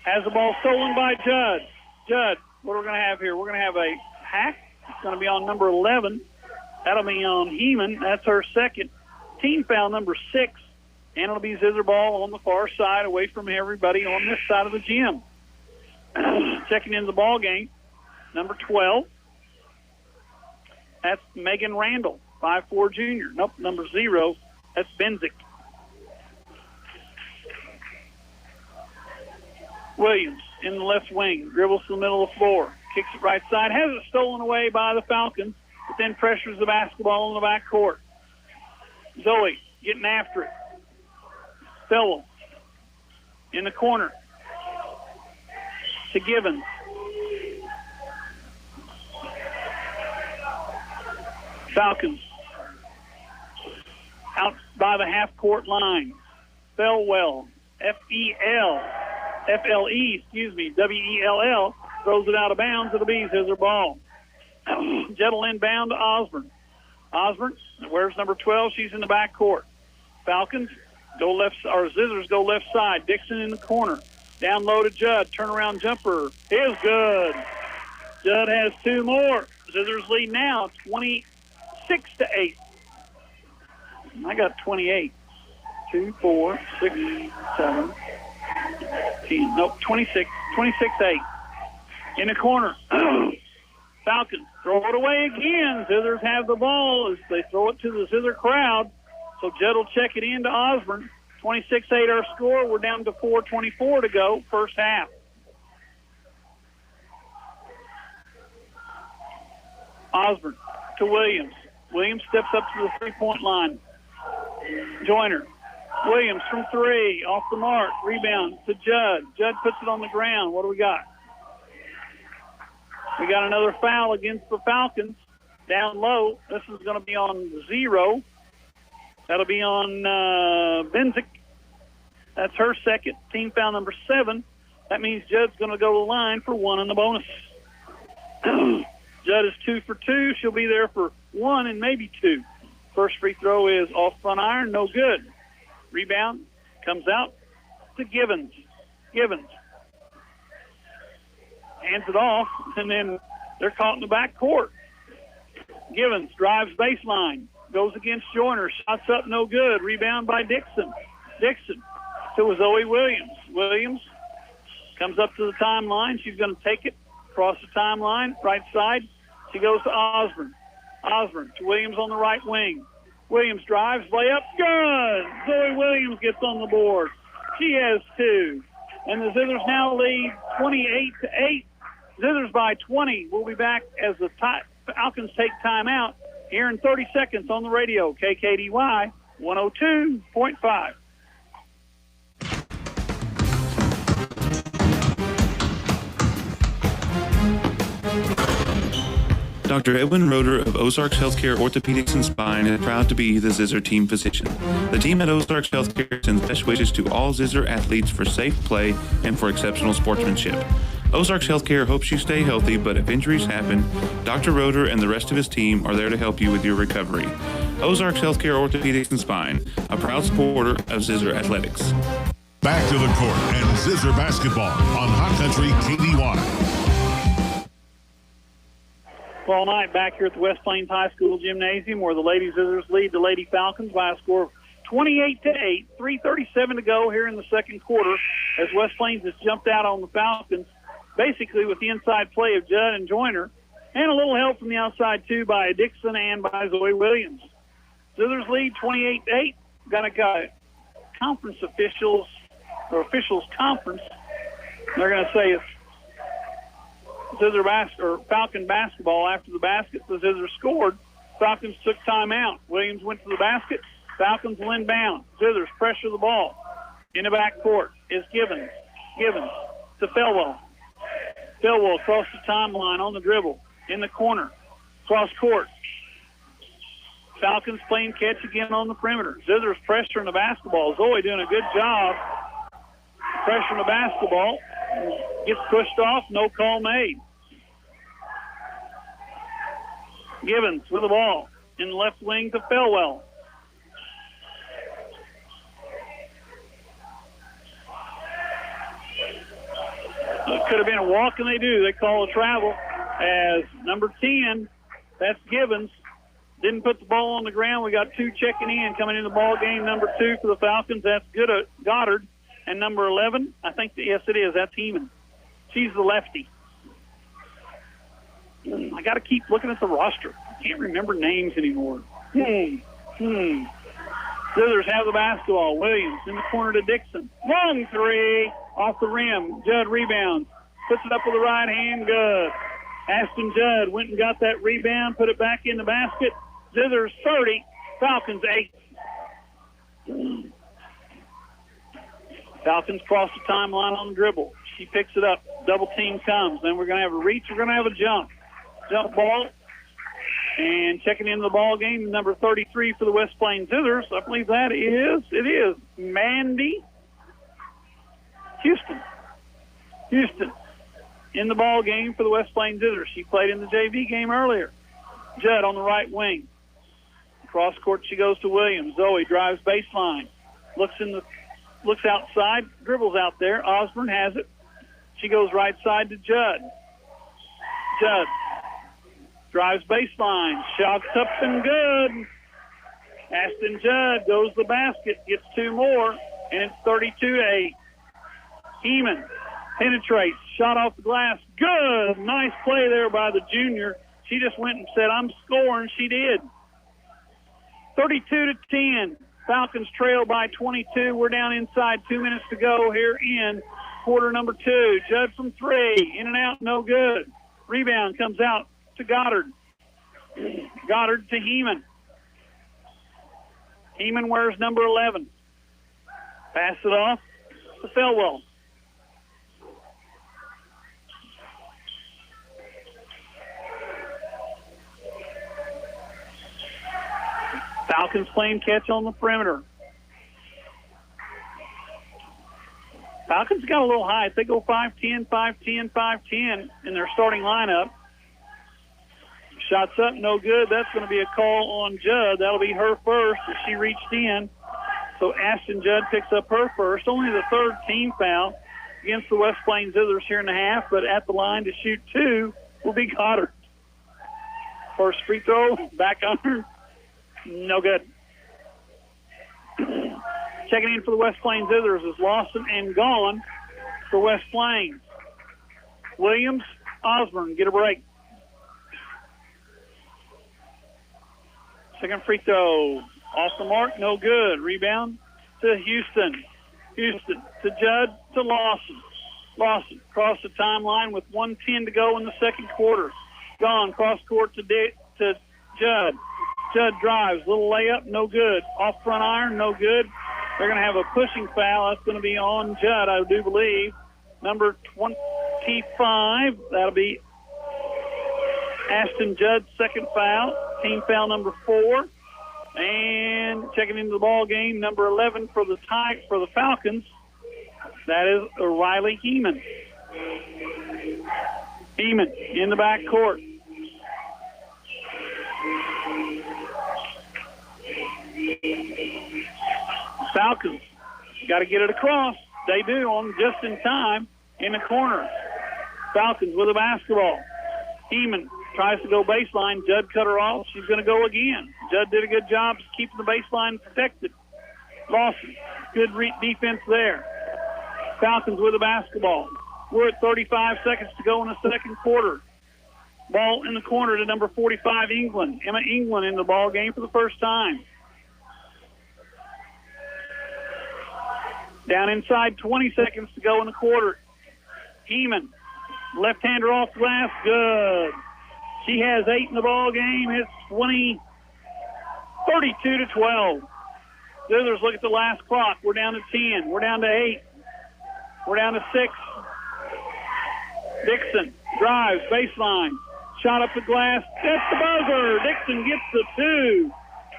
has the ball stolen by Judd. Judd, what are we going to have here? We're going to have a hack. It's going to be on number 11. That'll be on Heeman. That's her second. Team foul number 6. And it'll be Zizzer ball on the far side, away from everybody on this side of the gym. Checking in the ball game, number 12. That's Megan Randall, 5'4" junior. Nope, number 0. That's Benzick. Williams in the left wing, dribbles to the middle of the floor, kicks it right side, has it stolen away by the Falcons, but then pressures the basketball in the backcourt. Zoe getting after it. Fellow in the corner to Gibbons. Falcons out by the half-court line. Felwell, W-E-L-L, throws it out of bounds. It'll be Zizzer ball. Jettle inbound to Osborne. Osborne, where's number 12? She's in the backcourt. Falcons go left, or Zizzers go left side. Dixon in the corner. Down low to Judd. Turnaround jumper is good. Judd has 2 more. Zizzers lead now 26-8. I got 28. 2, 4, 6, 7, 10. Nope, 26. 26-8. In the corner. Falcons throw it away again. Zizzers have the ball as they throw it to the Zizzer crowd. So Judd will check it in to Osborne. 26-8 our score. We're down to 4:24 to go, first half. Osborne to Williams. Williams steps up to the three-point line. Joyner. Williams from 3, off the mark. Rebound to Judd. Judd puts it on the ground. What do we got? We got another foul against the Falcons. Down low. This is going to be on 0. That'll be on Benzick. That's her second. Team foul number 7. That means Judd's going to go to the line for 1 in the bonus. Judd is 2 for 2. She'll be there for one and maybe two. First free throw is off front iron, no good. Rebound comes out to Givens. Givens hands it off, and then they're caught in the back court. Givens drives baseline, goes against Joyner, shots up, no good. Rebound by Dixon. Dixon to Zoe Williams. Williams comes up to the timeline. She's going to take it across the timeline, right side. She goes to Osborne. Osborne to Williams on the right wing. Williams drives, layup, good. Zoe Williams gets on the board. She has two. And the Zizzers now lead 28-8. Zizzers by 20. We'll be back as the Falcons take timeout here in 30 seconds on the radio. KKDY 102.5. Dr. Edwin Roeder of Ozarks Healthcare Orthopedics and Spine is proud to be the Zizzer team physician. The team at Ozarks Healthcare sends best wishes to all Zizzer athletes for safe play and for exceptional sportsmanship. Ozarks Healthcare hopes you stay healthy, but if injuries happen, Dr. Roeder and the rest of his team are there to help you with your recovery. Ozarks Healthcare Orthopedics and Spine, a proud supporter of Zizzer Athletics. Back to the court and Zizzer basketball on Hot Country KDY. All night back here at the West Plains High School Gymnasium, where the Lady Zizzers lead the Lady Falcons by a score of 28-8. 3:37 to go here in the second quarter as West Plains has jumped out on the Falcons, basically with the inside play of Judd and Joyner, and a little help from the outside, too, by Dixon and by Zoe Williams. Zizzers lead 28-8. Got a conference officials conference. They're going to say it's Falcon basketball after the basket. The Zizzers scored. Falcons took timeout. Williams went to the basket. Falcons will inbound. Zizzers pressure the ball. In the back court is Givens. Givens to Felwell. Felwell across the timeline on the dribble. In the corner. Cross court. Falcons playing catch again on the perimeter. Zizzers pressuring the basketball. Zoe doing a good job pressuring the basketball. Gets pushed off. No call made. Givens with the ball in the left wing to Felwell. It could have been a walk, and they do. They call a travel as number 10, that's Givens, didn't put the ball on the ground. We got two checking in coming in the ball game. Number 2 for the Falcons, that's Goddard. And number 11, I think, yes, it is, that's Heeman. She's the lefty. I got to keep looking at the roster. I can't remember names anymore. Zizzers have the basketball. Williams in the corner to Dixon. Long three off the rim. Judd rebounds. Puts it up with the right hand. Good. Aston Judd went and got that rebound, put it back in the basket. Zizzers 30, Falcons 8. Falcons cross the timeline on the dribble. She picks it up. Double team comes. Then we're going to have a reach. We're going to have a jump. Jump ball. And checking into the ball game, number 33 for the West Plains Zizzers. I believe it is Mandy Houston. Houston in the ball game for the West Plains Zizzers. She played in the JV game earlier. Judd on the right wing. Cross court she goes to Williams. Zoe drives baseline. Looks outside, dribbles out there. Osborne has it. She goes right side to Judd. Judd drives baseline. Shots up and good. Aston Judd goes to the basket, gets two more, and it's 32-8. Heeman penetrates. Shot off the glass. Good. Nice play there by the junior. She just went and said, I'm scoring. She did. 32-10. Falcons trail by 22. We're down inside 2 minutes to go here in quarter number 2. Judd from 3. In and out, no good. Rebound comes out to Goddard. Goddard to Heeman. Heeman wears number 11. Pass it off to Felwell. Falcons playing catch on the perimeter. Falcons got a little height. They go 5'10", 5'10", 5'10" in their starting lineup. Shots up, no good. That's going to be a call on Judd. That'll be her first as she reached in. So Ashton Judd picks up her first. Only the third team foul against the West Plains Zizzers here in the half, but at the line to shoot two will be Goddard. First free throw, back under, no good. Checking in for the West Plains Zizzers is Lawson and Gone for West Plains. Williams, Osborne, get a break. Second free throw, off the mark, no good. Rebound to Houston. Houston to Judd to Lawson. Lawson across the timeline with 1:10 to go in the second quarter. Gone cross court to Judd. Judd drives, little layup, no good. Off front iron, no good. They're going to have a pushing foul. That's going to be on Judd, I do believe. Number 25, that'll be Ashton Judd's second foul. Team foul number 4. And checking into the ball game, number 11 for the Falcons. That is Riley Heeman. Heeman in the back court. Falcons got to get it across. They do on just in time in the corner. Falcons with a basketball. Heeman tries to go baseline. Judd cut her off. She's going to go again. Judd did a good job keeping the baseline protected. Lawson, good defense there. Falcons with a basketball. We're at 35 seconds to go in the second quarter. Ball in the corner to number 45, England. Emma England in the ball game for the first time. Down inside, 20 seconds to go in the quarter. Heeman, left-hander off glass, good. She has 8 in the ball game. It's 32-12. Zizzers look at the last clock. We're down to 10. We're down to 8. We're down to 6. Dixon drives, baseline. Shot up the glass. That's the buzzer. Dixon gets the 2.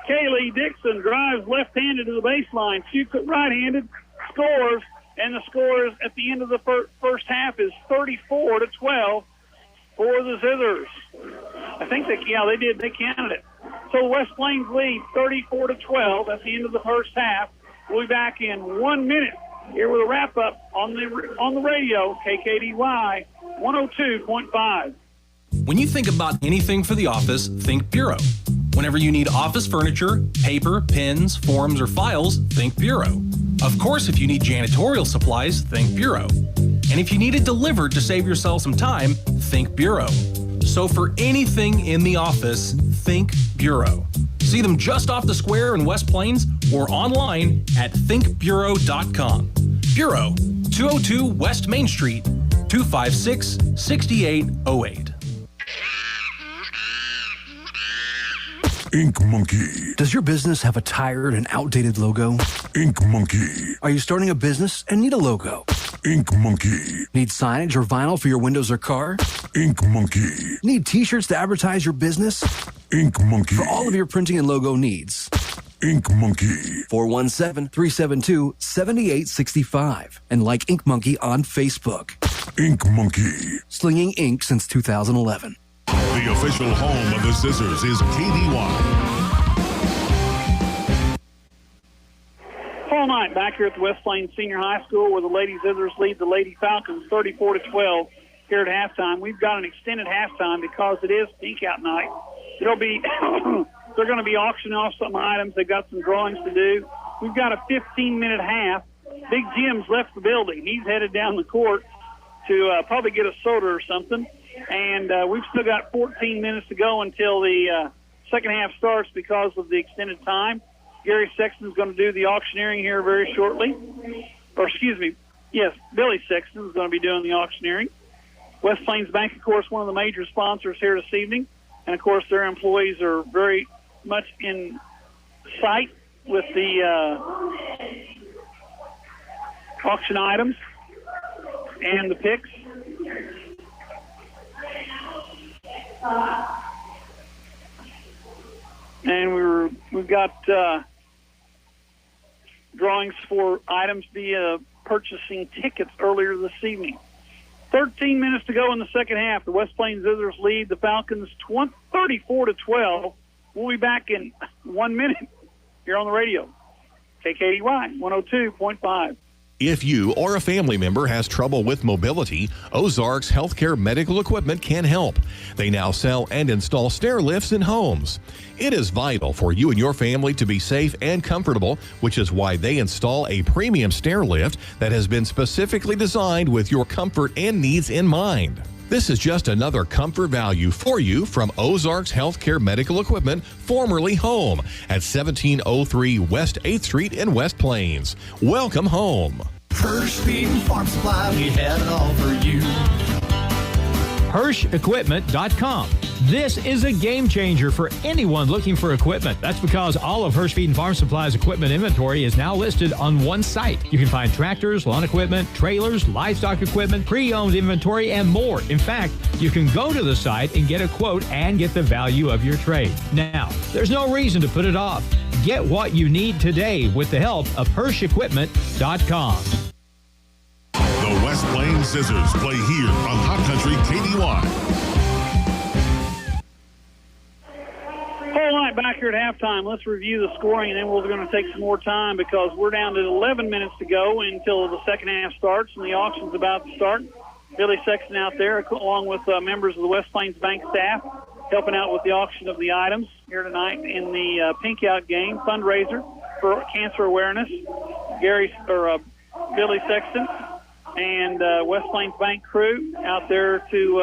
Kaylee Dixon drives left-handed to the baseline. Shoots it right-handed, scores, and the score at the end of the first half is 34-12 for the Zizzers. I think they did. They counted it. So West Plains lead 34-12 at the end of the first half. We'll be back in 1 minute here with a wrap-up on the radio, KKDY 102.5. When you think about anything for the office, think Bureau. Whenever you need office furniture, paper, pens, forms, or files, think Bureau. Of course, if you need janitorial supplies, think Bureau. And if you need it delivered to save yourself some time, think Bureau. So for anything in the office, think Bureau. See them just off the square in West Plains or online at thinkbureau.com. Bureau, 202 West Main Street, 256-6808. Ink Monkey. Does your business have a tired and outdated logo? Ink Monkey. Are you starting a business and need a logo? Ink Monkey. Need signage or vinyl for your windows or car? Ink Monkey. Need t-shirts to advertise your business? Ink Monkey. For all of your printing and logo needs. Ink Monkey. 417-372-7865. And like Ink Monkey on Facebook. Ink Monkey. Slinging ink since 2011. The official home of the Zizzers is KDY. Fall night back here at the West Plains Senior High School where the Lady Zizzers lead the Lady Falcons 34-12 here at halftime. We've got an extended halftime because it is pink out night. It'll be they're going to be auctioning off some items. They've got some drawings to do. We've got a 15-minute half. Big Jim's left the building. He's headed down the court to probably get a soda or something. And we've still got 14 minutes to go until the second half starts because of the extended time. Gary Sexton's going to do the auctioneering here very shortly. Or, excuse me, yes, Billy Sexton's going to be doing the auctioneering. West Plains Bank, of course, one of the major sponsors here this evening. And, of course, their employees are very much in sight with the auction items and the picks. And we've got drawings for items via purchasing tickets earlier this evening. 13 minutes to go in the second half. The West Plains Zizzers lead the Falcons 34-12. We'll be back in 1 minute here on the radio. KKDY 102.5. If you or a family member has trouble with mobility, Ozarks Healthcare Medical Equipment can help. They now sell and install stair lifts in homes. It is vital for you and your family to be safe and comfortable, which is why they install a premium stair lift that has been specifically designed with your comfort and needs in mind. This is just another comfort value for you from Ozarks Healthcare Medical Equipment, formerly Home, at 1703 West 8th Street in West Plains. Welcome home. Hirsch Feed and Farm Supply, we have it all for you. HirschEquipment.com. This is a game changer for anyone looking for equipment. That's because all of Hirsch Feed and Farm Supply's equipment inventory is now listed on one site. You can find tractors, lawn equipment, trailers, livestock equipment, pre-owned inventory, and more. In fact, you can go to the site and get a quote and get the value of your trade. Now, there's no reason to put it off. Get what you need today with the help of HirschEquipment.com. The West Plains Zizzers play here on Hot Country KDY. Whole night back here at halftime. Let's review the scoring, and then we're going to take some more time because we're down to 11 minutes to go until the second half starts, and the auction's about to start. Billy Sexton out there, along with members of the West Plains Bank staff, helping out with the auction of the items here tonight in the Pink Out game fundraiser for cancer awareness. Billy Sexton and West Plains Bank crew out there to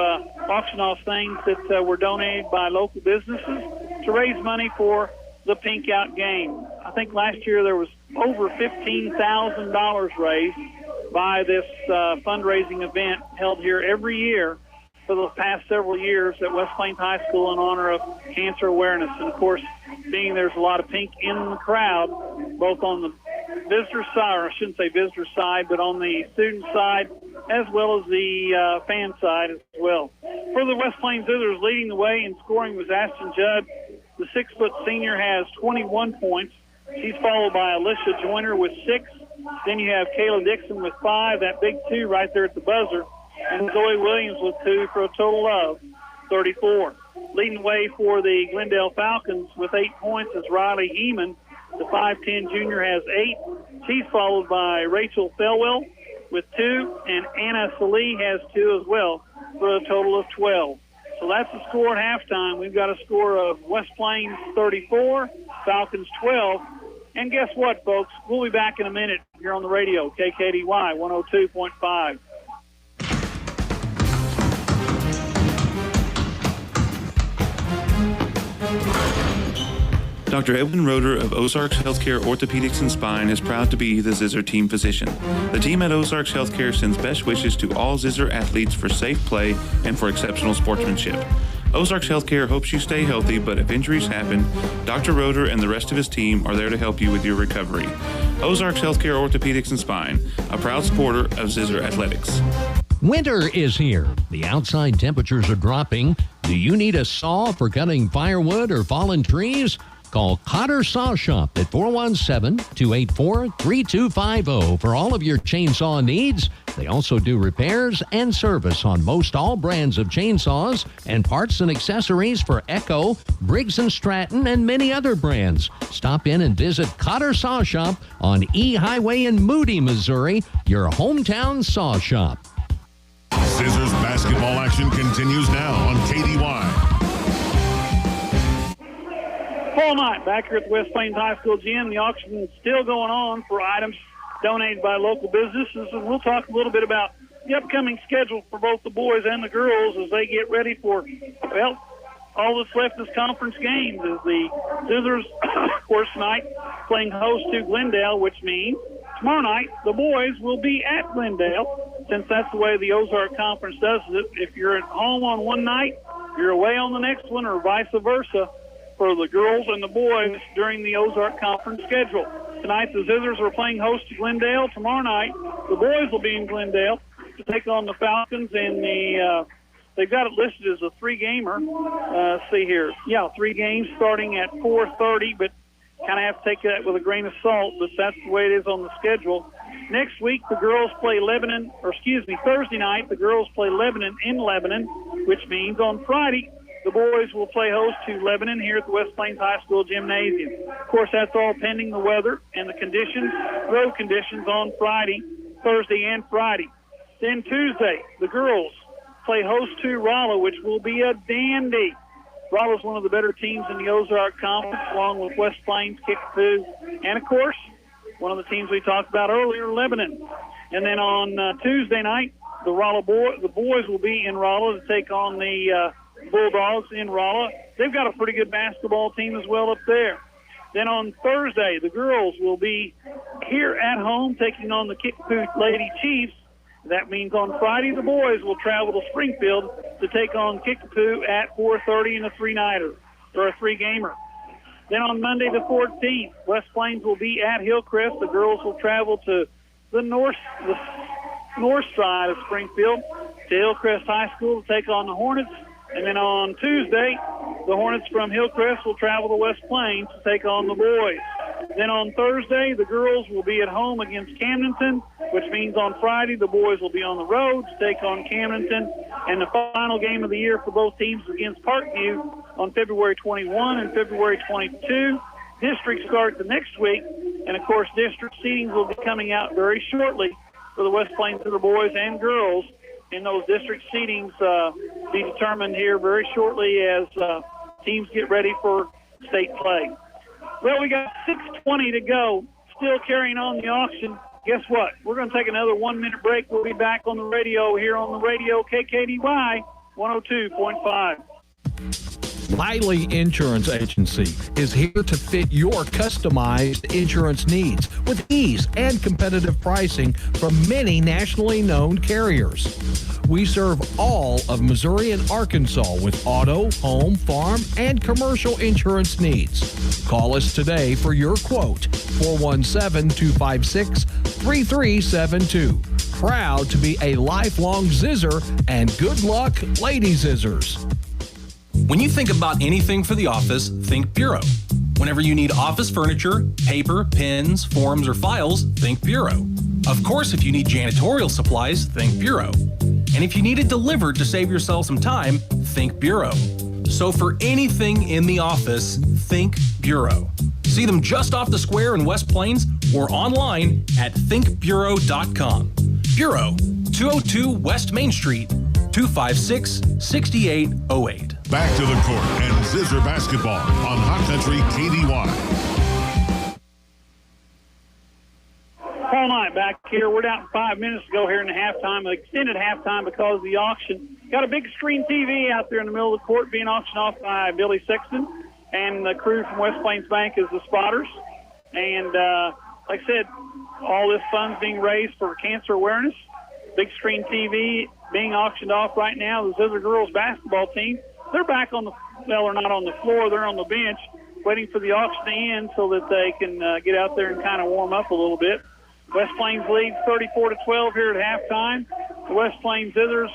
auction off things that were donated by local businesses to raise money for the Pink Out game. I think last year there was over $15,000 raised by this fundraising event held here every year for the past several years at West Plains High School in honor of cancer awareness. And, of course, being there's a lot of pink in the crowd, both on the visitor side, or I shouldn't say visitor side, but on the student side as well as the fan side as well. For the West Plains Zizzers, leading the way in scoring was Ashton Judd. The 6-foot senior has 21 points. She's followed by Alicia Joyner with 6. Then you have Kayla Dixon with 5, that big 2 right there at the buzzer, and Zoe Williams with 2 for a total of 34. Leading the way for the Glendale Falcons with 8 points is Riley Heeman. The 5'10 junior has 8. She's followed by Rachel Thelwell with 2, and Anna Salee has 2 as well for a total of 12. So that's the score at halftime. We've got a score of West Plains 34, Falcons 12. And guess what, folks? We'll be back in a minute here on the radio, KKDY 102.5. Dr. Edwin Roeder of Ozarks Healthcare Orthopedics and Spine is proud to be the Zizzer team physician. The team at Ozarks Healthcare sends best wishes to all Zizzer athletes for safe play and for exceptional sportsmanship. Ozarks Healthcare hopes you stay healthy, but if injuries happen, Dr. Roeder and the rest of his team are there to help you with your recovery. Ozarks Healthcare Orthopedics and Spine, a proud supporter of Zizzer Athletics. Winter is here. The outside temperatures are dropping. Do you need a saw for cutting firewood or fallen trees? Call Cotter Saw Shop at 417-284-3250 for all of your chainsaw needs. They also do repairs and service on most all brands of chainsaws and parts and accessories for Echo, Briggs & Stratton, and many other brands. Stop in and visit Cotter Saw Shop on E Highway in Moody, Missouri, your hometown saw shop. Zizzers basketball action continues now on KDY. Full night back here at the West Plains High School gym. The auction is still going on for items donated by local businesses, and we'll talk a little bit about the upcoming schedule for both the boys and the girls as they get ready for, well, all that's left is conference games as the Zizzers, of course, tonight playing host to Glendale, which means tomorrow night the boys will be at Glendale, since that's the way the Ozark Conference does it. If you're at home on one night, you're away on the next one, or vice versa for the girls and the boys during the Ozark Conference schedule. Tonight, the Zizzers are playing host to Glendale. Tomorrow night, the boys will be in Glendale to take on the Falcons, and they've got it listed as a 3-gamer. See here. Yeah, 3 games starting at 4:30, but kind of have to take that with a grain of salt, but that's the way it is on the schedule. Next week, the girls play Thursday night, the girls play Lebanon in Lebanon, which means on Friday, the boys will play host to Lebanon here at the West Plains High School Gymnasium. Of course, that's all pending the weather and the road conditions on Thursday and Friday. Then Tuesday, the girls play host to Rolla, which will be a dandy. Rolla's one of the better teams in the Ozark Conference, along with West Plains, Kickapoo, and, of course, one of the teams we talked about earlier, Lebanon. And then on Tuesday night, the boys will be in Rolla to take on the Bulldogs in Rolla. They've got a pretty good basketball team as well up there. Then on Thursday, the girls will be here at home taking on the Kickapoo Lady Chiefs. That means on Friday, the boys will travel to Springfield to take on Kickapoo at 4:30 in a three-nighter, or a three-gamer. Then on Monday the 14th, West Plains will be at Hillcrest. The girls will travel to the north side of Springfield to Hillcrest High School to take on the Hornets. And then on Tuesday, the Hornets from Hillcrest will travel to West Plains to take on the boys. Then on Thursday, the girls will be at home against Camdenton, which means on Friday, the boys will be on the road to take on Camdenton. And the final game of the year for both teams is against Parkview on February 21 and February 22. District starts the next week, and of course, district seedings will be coming out very shortly for the West Plains for the boys and girls. And those district seedings be determined here very shortly as teams get ready for state play. Well, we got 6:20 to go, still carrying on the auction. Guess what? We're going to take another 1-minute break. We'll be back on the radio here on the radio KKDY 102.5. Miley Insurance Agency is here to fit your customized insurance needs with ease and competitive pricing from many nationally known carriers. We serve all of Missouri and Arkansas with auto, home, farm, and commercial insurance needs. Call us today for your quote, 417-256-3372. Proud to be a lifelong Zizzer, and good luck, Lady Zizzers. When you think about anything for the office, think bureau. Whenever you need office furniture, paper, pens, forms, or files, think bureau. Of course, if you need janitorial supplies, think bureau. And if you need it delivered to save yourself some time, think bureau. So for anything in the office, think bureau. See them just off the square in West Plains or online at thinkbureau.com. Bureau, 202 West Main Street, 256-6808. Back to the court and Zizzer basketball on Hot Country KDY. All night back here. We're down 5 minutes to go here in the halftime, extended halftime because of the auction. Got a big screen TV out there in the middle of the court being auctioned off by Billy Sexton, and the crew from West Plains Bank is the spotters. And like I said, all this funds being raised for cancer awareness. Big screen TV being auctioned off right now. The Zizzer girls basketball team, they're back on they're not on the floor. They're on the bench waiting for the auction to end so that they can get out there and kind of warm up a little bit. West Plains leads 34-12 here at halftime. The West Plains Zizzers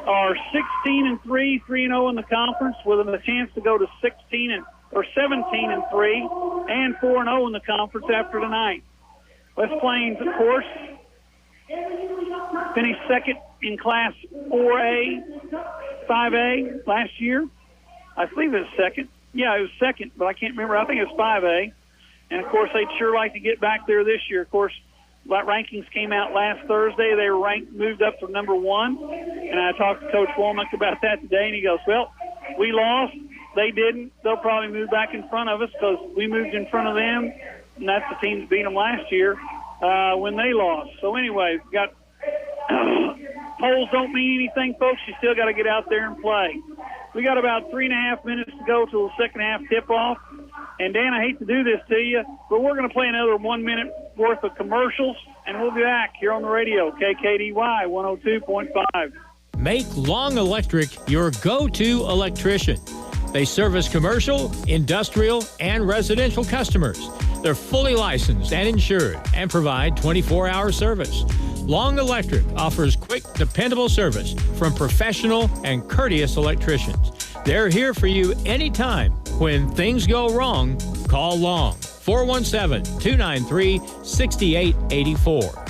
are 16-3, 3-0 in the conference, with a chance to go to 17-3 and 4-0 in the conference after tonight. West Plains, of course, finished second in Class 4A, 5A last year. I believe it was second. Yeah, it was second, but I can't remember. I think it was 5A. And, of course, they'd sure like to get back there this year. Of course, rankings came out last Thursday. They were moved up to number 1. And I talked to Coach Womack about that today, and he goes, well, we lost. They didn't. They'll probably move back in front of us because we moved in front of them, and that's the team that beat them last year when they lost. So, anyway, we've got polls don't mean anything, folks. You still got to get out there and play. We got about 3.5 minutes to go till the second half tip-off. And, Dan, I hate to do this to you, but we're going to play another 1 minute worth of commercials, and we'll be back here on the radio, KKDY 102.5. Make Long Electric your go-to electrician. They service commercial, industrial, and residential customers. They're fully licensed and insured and provide 24-hour service. Long Electric offers quick, dependable service from professional and courteous electricians. They're here for you anytime. When things go wrong, call Long. 417-293-6884.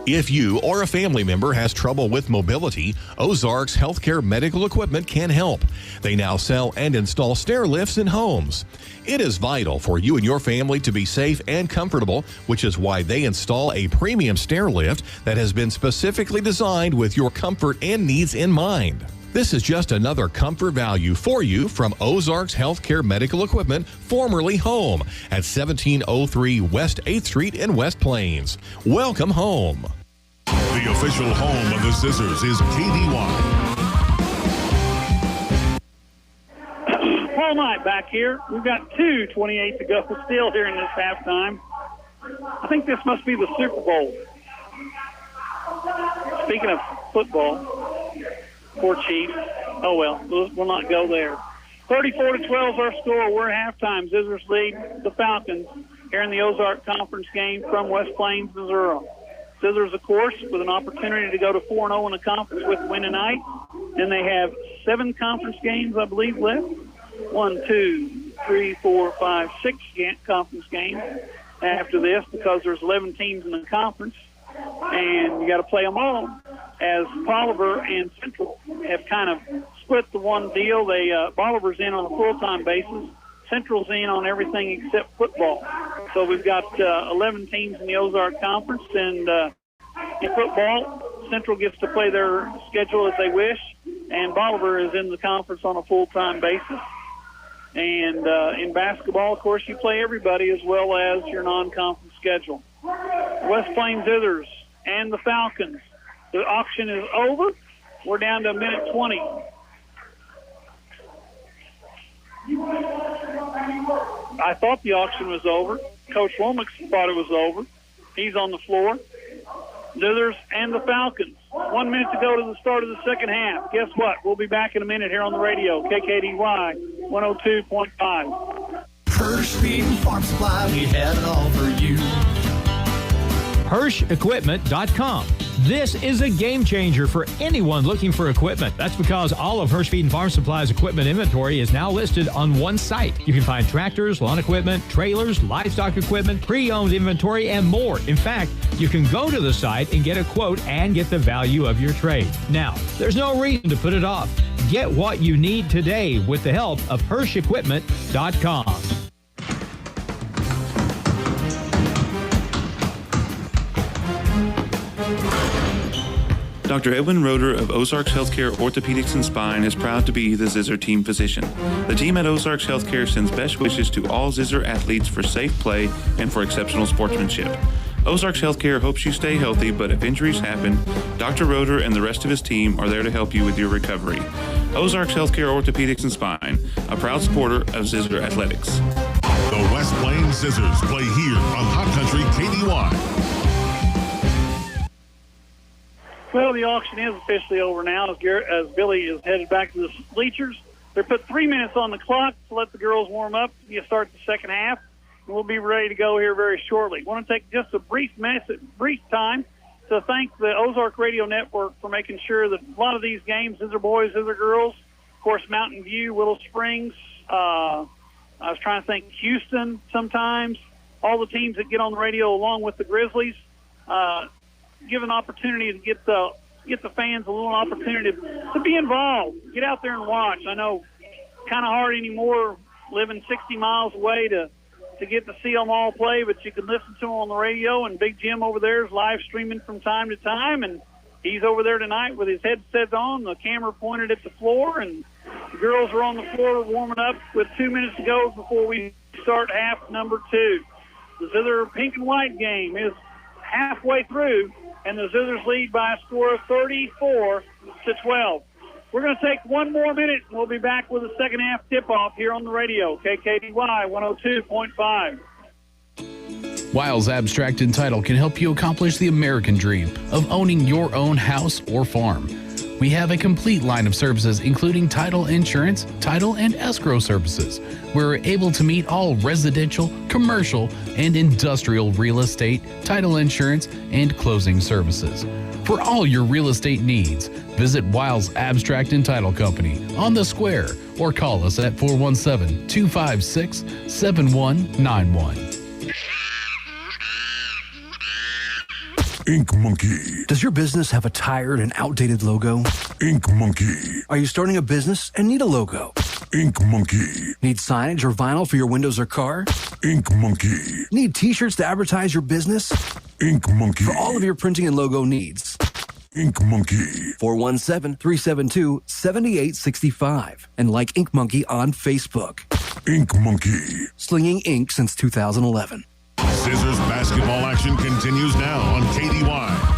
If you or a family member has trouble with mobility, Ozarks Healthcare Medical Equipment can help. They now sell and install stair lifts in homes. It is vital for you and your family to be safe and comfortable, which is why they install a premium stair lift that has been specifically designed with your comfort and needs in mind. This is just another comfort value for you from Ozarks Healthcare Medical Equipment, formerly Home, at 1703 West 8th Street in West Plains. Welcome home. The official home of the Zizzers is KDY. Paul Knight back here. We've got 2:28 to go still here in this halftime. I think this must be the Super Bowl. Speaking of football, poor Chiefs. Oh, well, we'll not go there. 34-12 is our score. We're at halftime. Zizzers lead the Falcons here in the Ozark Conference game from West Plains, Missouri. Zizzers, of course, with an opportunity to go to 4-0 in the conference with win tonight. Then they have 7 conference games, I believe, left. 1, 2, 3, 4, 5, 6 conference games after this because there's 11 teams in the conference, and you got to play them all. As Bolivar and Central have kind of split the one deal, Bolivar's in on a full-time basis. Central's in on everything except football. So we've got 11 teams in the Ozark Conference, and in football, Central gets to play their schedule as they wish, and Bolivar is in the conference on a full-time basis. And in basketball, of course, you play everybody as well as your non-conference schedule. West Plains Zizzers and the Falcons. The auction is over. We're down to 1:20. I thought the auction was over. Coach Womack thought it was over. He's on the floor. Zizzers and the Falcons. 1 minute to go to the start of the second half. Guess what? We'll be back in a minute here on the radio. KKDY 102.5. Hirsch Feed and Farm Supply, we have it all for you. HirschEquipment.com. This is a game changer for anyone looking for equipment. That's because all of Hirsch Feed and Farm Supply's equipment inventory is now listed on one site. You can find tractors, lawn equipment, trailers, livestock equipment, pre-owned inventory, and more. In fact, you can go to the site and get a quote and get the value of your trade. Now, there's no reason to put it off. Get what you need today with the help of HirschEquipment.com. Dr. Edwin Roeder of Ozarks Healthcare Orthopedics and Spine is proud to be the Zizzer team physician. The team at Ozarks Healthcare sends best wishes to all Zizzer athletes for safe play and for exceptional sportsmanship. Ozarks Healthcare hopes you stay healthy, but if injuries happen, Dr. Roeder and the rest of his team are there to help you with your recovery. Ozarks Healthcare Orthopedics and Spine, a proud supporter of Zizzer Athletics. The West Plains Zizzers play here on Hot Country KDY. Well, the auction is officially over now as Billy is headed back to the bleachers. They put 3 minutes on the clock to let the girls warm up. You start the second half, and we'll be ready to go here very shortly. I want to take just a brief time to thank the Ozark Radio Network for making sure that a lot of these games, Zizzer boys, Zizzer girls, of course, Mountain View, Willow Springs, I was trying to think Houston sometimes, all the teams that get on the radio along with the Grizzlies, give an opportunity to get the fans a little opportunity to be involved, get out there and watch. I know kind of hard anymore living 60 miles away to get to see them all play, but you can listen to them on the radio, and Big Jim over there is live streaming from time to time, and he's over there tonight with his headset on, the camera pointed at the floor, and the girls are on the floor warming up with 2 minutes to go before we start half number 2. The Zither pink and white game is halfway through, and the Zizzers lead by a score of 34-12. We're going to take 1 more minute, and we'll be back with a second half tip-off here on the radio, KKDY 102.5. Wiles Abstract and Title can help you accomplish the American dream of owning your own house or farm. We have a complete line of services including title insurance, title and escrow services. We're able to meet all residential, commercial, and industrial real estate, title insurance, and closing services. For all your real estate needs, visit Wiles Abstract and Title Company on the Square or call us at 417-256-7191. Ink Monkey. Does your business have a tired and outdated logo? Ink Monkey. Are you starting a business and need a logo? Ink Monkey. Need signage or vinyl for your windows or car? Ink Monkey. Need t-shirts to advertise your business? Ink Monkey. For all of your printing and logo needs. Ink Monkey. 417-372-7865. And like Ink Monkey on Facebook. Ink Monkey. Slinging ink since 2011. Zizzers basketball action continues now on KDY.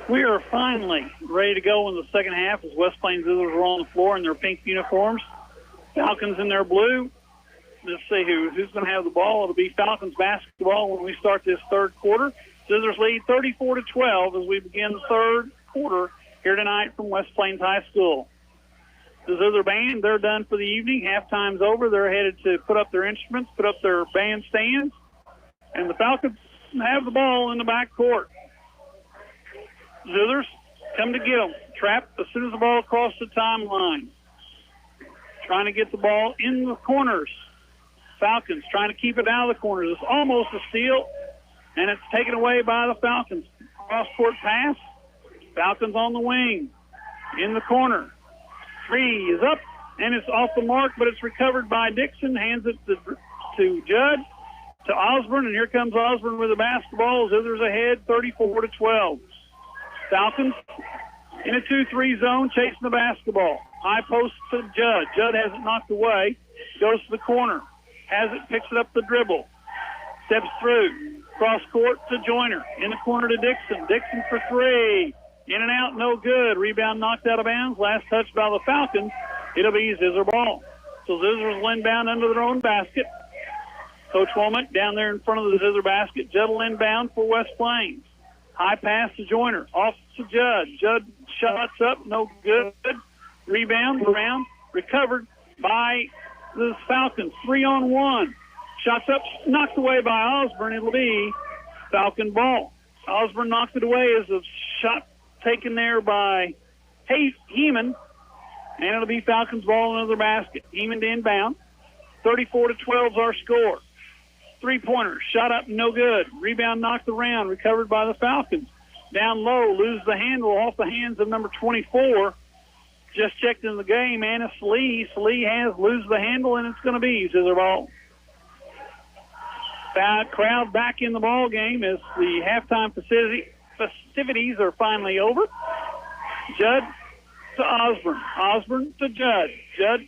We are finally ready to go in the second half as West Plains Zizzers are on the floor in their pink uniforms. Falcons in their blue. Let's see who's going to have the ball. It'll be Falcons basketball when we start this third quarter. Zizzers lead 34-12 as we begin the third quarter here tonight from West Plains High School. The Zizzer band, they're done for the evening. Halftime's over. They're headed to put up their instruments, put up their bandstands. And the Falcons have the ball in the back court. Zizzers come to get them. Trapped as soon as the ball crosses the timeline. Trying to get the ball in the corners. Falcons trying to keep it out of the corners. It's almost a steal, and it's taken away by the Falcons. Cross-court pass. Falcons on the wing. In the corner. Three is up, and it's off the mark, but it's recovered by Dixon. Hands it to Judd, to Osborne, and here comes Osborne with the basketball. Zizzers ahead, 34-12. Falcons in a 2-3 zone, chasing the basketball. High post to Judd. Judd has it knocked away. Goes to the corner. Has it, picks it up the dribble. Steps through. Cross court to Joyner. In the corner to Dixon. Dixon for three. In and out, no good. Rebound knocked out of bounds. Last touch by the Falcons. It'll be Zizzer ball. So Zizzers will inbound under their own basket. Coach Womack down there in front of the Zizzer basket. Judd will inbound for West Plains. High pass to Joyner. Off to Judd. Judd shots up, no good. Rebound around. Recovered by the Falcons. 3-on-1. Shots up, knocked away by Osborne. It'll be Falcon ball. Osborne knocked it away as a shot taken there by Heeman, and it'll be Falcons ball in another basket. Heeman to inbound. 34-12 is our score. Three-pointer, shot up, no good. Rebound knocked around, recovered by the Falcons. Down low, lose the handle off the hands of number 24. Just checked in the game, Anna Slee. Slee has lose the handle, and it's going to be Zizzer ball. Crowd back in the ball game as the halftime festivities are finally over. Judd to Osborne. Osborne to Judd. Judd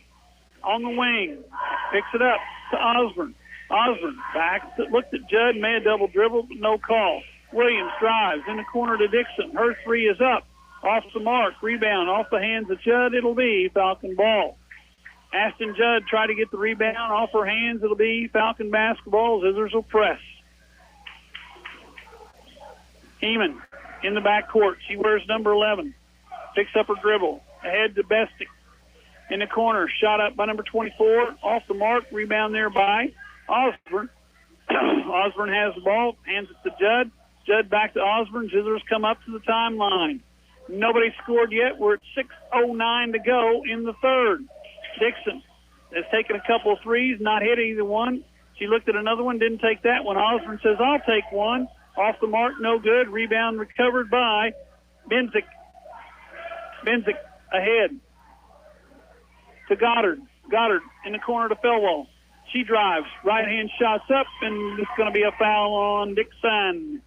on the wing. Picks it up to Osborne. Osborne back. Looked at Judd. Made a double dribble, but no call. Williams drives in the corner to Dixon. Her three is up. Off the mark. Rebound off the hands of Judd. It'll be Falcon ball. Ashton Judd tried to get the rebound off her hands. It'll be Falcon basketball. Zizzers will press. Heeman in the backcourt. She wears number 11. Picks up her dribble. Ahead to Bestick. In the corner. Shot up by number 24. Off the mark. Rebound there by Osborne. Osborne has the ball. Hands it to Judd. Judd back to Osborne. Zizzers come up to the timeline. Nobody scored yet. We're at 6:09 to go in the third. Dixon has taken a couple of threes, not hit either one. She looked at another one, didn't take that one. Osborne says, I'll take one. Off the mark, no good. Rebound recovered by Benzik. Benzik ahead to Goddard. Goddard in the corner to Fellwell. She drives. Right-hand shots up, and it's going to be a foul on Dixon.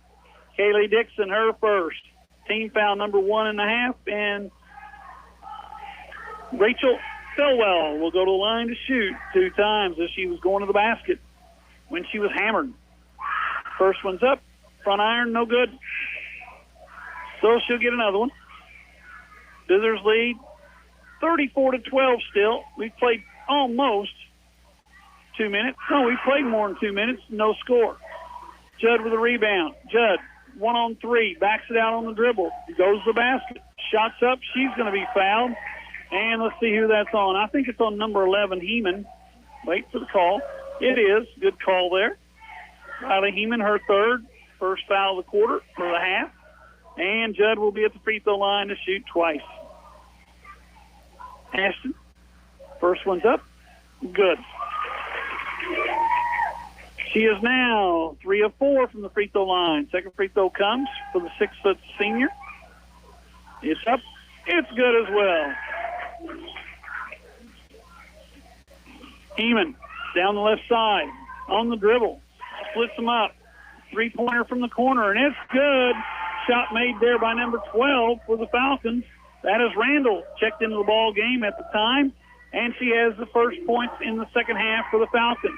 Kaylee Dixon, her first. Team foul number 1.5, and Rachel Fellwell will go to the line to shoot 2 times as she was going to the basket when she was hammered. First one's up. Front iron, no good. So she'll get another one. Zizzers lead 34-12 still. We've played almost 2 minutes. No, we played more than 2 minutes. No score. Judd with a rebound. Judd 1-on-3, backs it out on the dribble, goes to the basket, shots up, she's going to be fouled. And let's see who that's on. I think it's on number 11, Heeman. Wait for the call. It is. Good call there. Riley Heeman, her third, first foul of the quarter for the half. And Judd will be at the free throw line to shoot twice. Ashton, first one's up. Good. She is now 3 of 4 from the free throw line. Second free throw comes for the 6-foot senior. It's up. It's good as well. Heeman down the left side on the dribble. Splits them up. Three-pointer from the corner, and it's good. Shot made there by number 12 for the Falcons. That is Randall, checked into the ball game at the time, and she has the first points in the second half for the Falcons.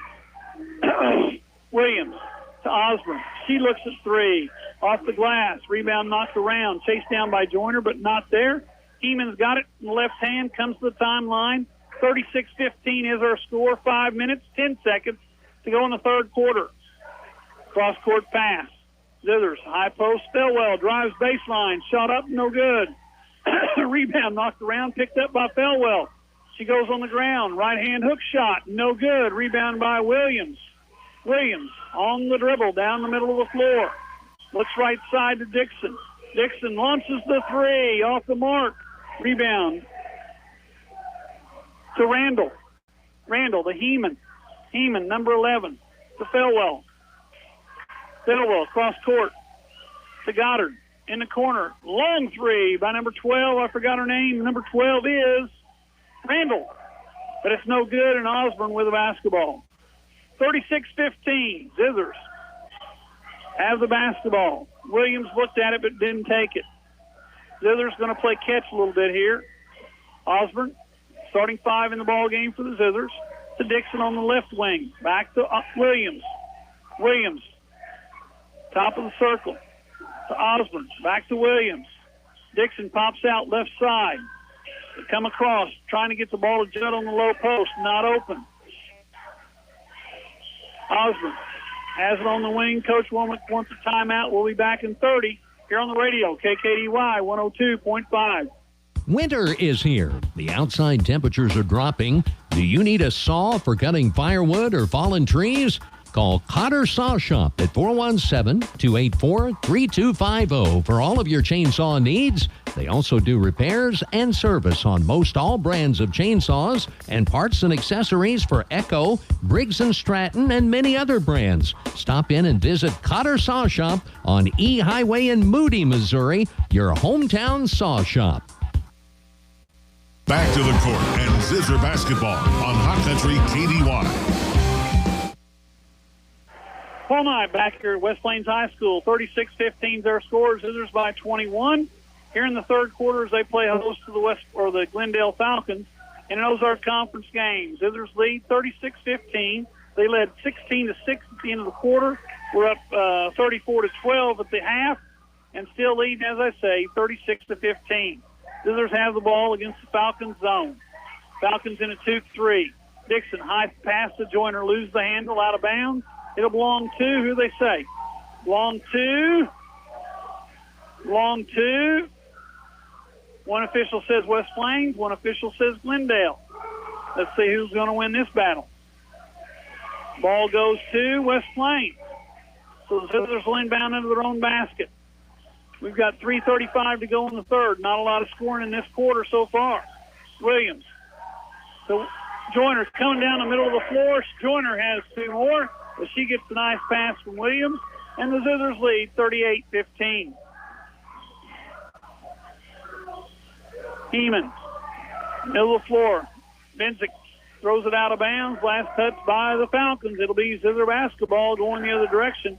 Williams to Osborne. She looks at three. Off the glass. Rebound knocked around. Chased down by Joyner, but not there. Heeman's got it in the left hand. Comes to the timeline. 36-15 is our score. 5 minutes, 10 seconds to go in the third quarter. Cross-court pass. Zizzers, high post. Felwell drives baseline. Shot up, no good. Rebound knocked around, picked up by Felwell. She goes on the ground. Right-hand hook shot, no good. Rebound by Williams. Williams on the dribble down the middle of the floor. Looks right side to Dixon. Dixon launches the three off the mark. Rebound to Randall. Randall to Heeman. Heeman, number 11, to Felwell. Felwell, cross court to Goddard. In the corner, long three by number 12. I forgot her name. Number 12 is Randall. But it's no good, and Osborne with the basketball. 36-15, Zizzers have the basketball. Williams looked at it but didn't take it. Zizzers going to play catch a little bit here. Osborne, starting 5 in the ball game for the Zizzers. To Dixon on the left wing. Back to Williams. Williams, top of the circle. To Osborne, back to Williams. Dixon pops out left side. They come across, trying to get the ball to Judd on the low post. Not open. Osborne has it on the wing. Coach Womack wants a timeout. We'll be back in 30 here on the radio, KKDY 102.5. Winter is here. The outside temperatures are dropping. Do you need a saw for cutting firewood or fallen trees? Call Cotter Saw Shop at 417-284-3250 for all of your chainsaw needs. They also do repairs and service on most all brands of chainsaws and parts and accessories for Echo, Briggs & Stratton, and many other brands. Stop in and visit Cotter Saw Shop on E Highway in Moody, Missouri, your hometown saw shop. Back to the court and Zizzer basketball on Hot Country KDY. Paul Knight back here at West Plains High School. 36-15 is our score. Zizzers by 21. Here in the third quarter, as they play host to the Glendale Falcons in an Ozark Conference game. Zizzers lead 36-15. They led 16-6 at the end of the quarter. We're up 34-12 at the half, and still leading, as I say, 36-15. Zizzers have the ball against the Falcons zone. Falcons in a 2-3. Dixon, high pass to Joyner, lose the handle, out of bounds. It'll belong to, who they say? Belong to. One official says West Plains, one official says Glendale. Let's see who's going to win this battle. Ball goes to West Plains. So the Zizzers will inbound into their own basket. We've got 3:35 to go in the third. Not a lot of scoring in this quarter so far. Williams. So Joyner coming down the middle of the floor. Joyner has two more. But she gets a nice pass from Williams, and the Zizzers lead 38-15. Heeman, middle of the floor. Benzick throws it out of bounds. Last touch by the Falcons. It'll be Zizzer basketball going the other direction.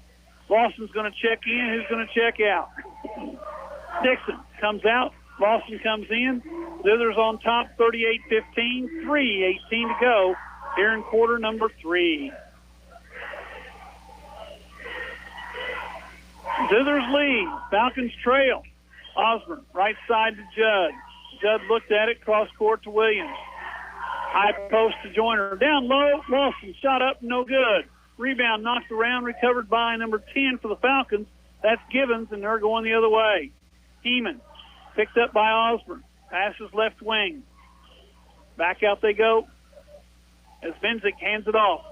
Lawson's going to check in. Who's going to check out? Dixon comes out. Lawson comes in. Zizzers on top, 38-15. 3:18 to go here in quarter number 3. Zizzers lead. Falcons trail. Osborne, right side to Judd. Judd looked at it, cross court to Williams. High post to Joyner. Down low, Lawson shot up, no good. Rebound knocked around, recovered by number 10 for the Falcons. That's Gibbons, and they're going the other way. Heeman picked up by Osborne. Passes left wing. Back out they go as Benzik hands it off.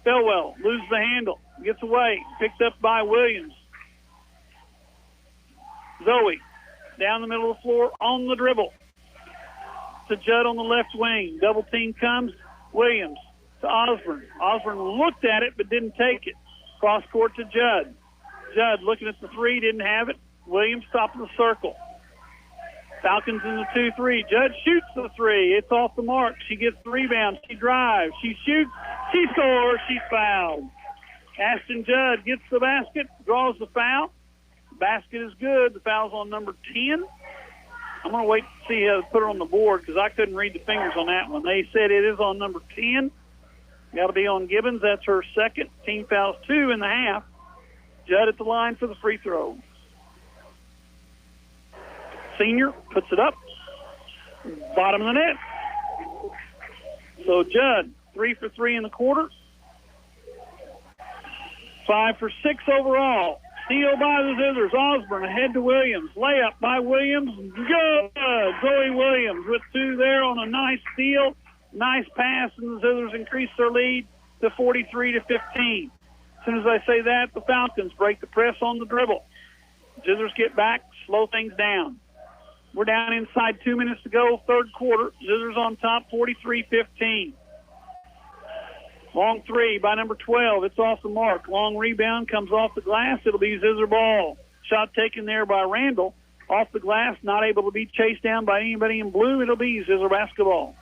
Felwell loses the handle. Gets away. Picked up by Williams. Zoe down the middle of the floor on the dribble to Judd on the left wing. Double team comes. Williams to Osborne. Osborne looked at it but didn't take it. Cross court to Judd. Judd looking at the three, didn't have it. Williams top of the circle. Falcons in the 2-3. Judd shoots the three. It's off the mark. She gets the rebound. She drives. She shoots. She scores. She's fouled. Ashton Judd gets the basket, draws the foul. The basket is good. The foul's on number 10. I'm going to wait to see how to put her on the board because I couldn't read the fingers on that one. They said it is on number 10. Got to be on Gibbons. That's her second. Team fouls 2 in the half. Judd at the line for the free throw. Senior puts it up. Bottom of the net. So Judd, 3 for 3 in the quarter. 5 for 6 overall. Steal by the Zizzers. Osborne ahead to Williams. Layup by Williams. Good. Zoe Williams with 2 there on a nice steal. Nice pass, and the Zizzers increase their lead to 43-15. As soon as I say that, the Falcons break the press on the dribble. Zizzers get back, slow things down. We're down inside 2 minutes to go, third quarter. Zizzers on top, 43-15. Long three by number 12. It's off the mark. Long rebound comes off the glass. It'll be Zizzer ball. Shot taken there by Randall. Off the glass, not able to be chased down by anybody in blue. It'll be Zizzer basketball.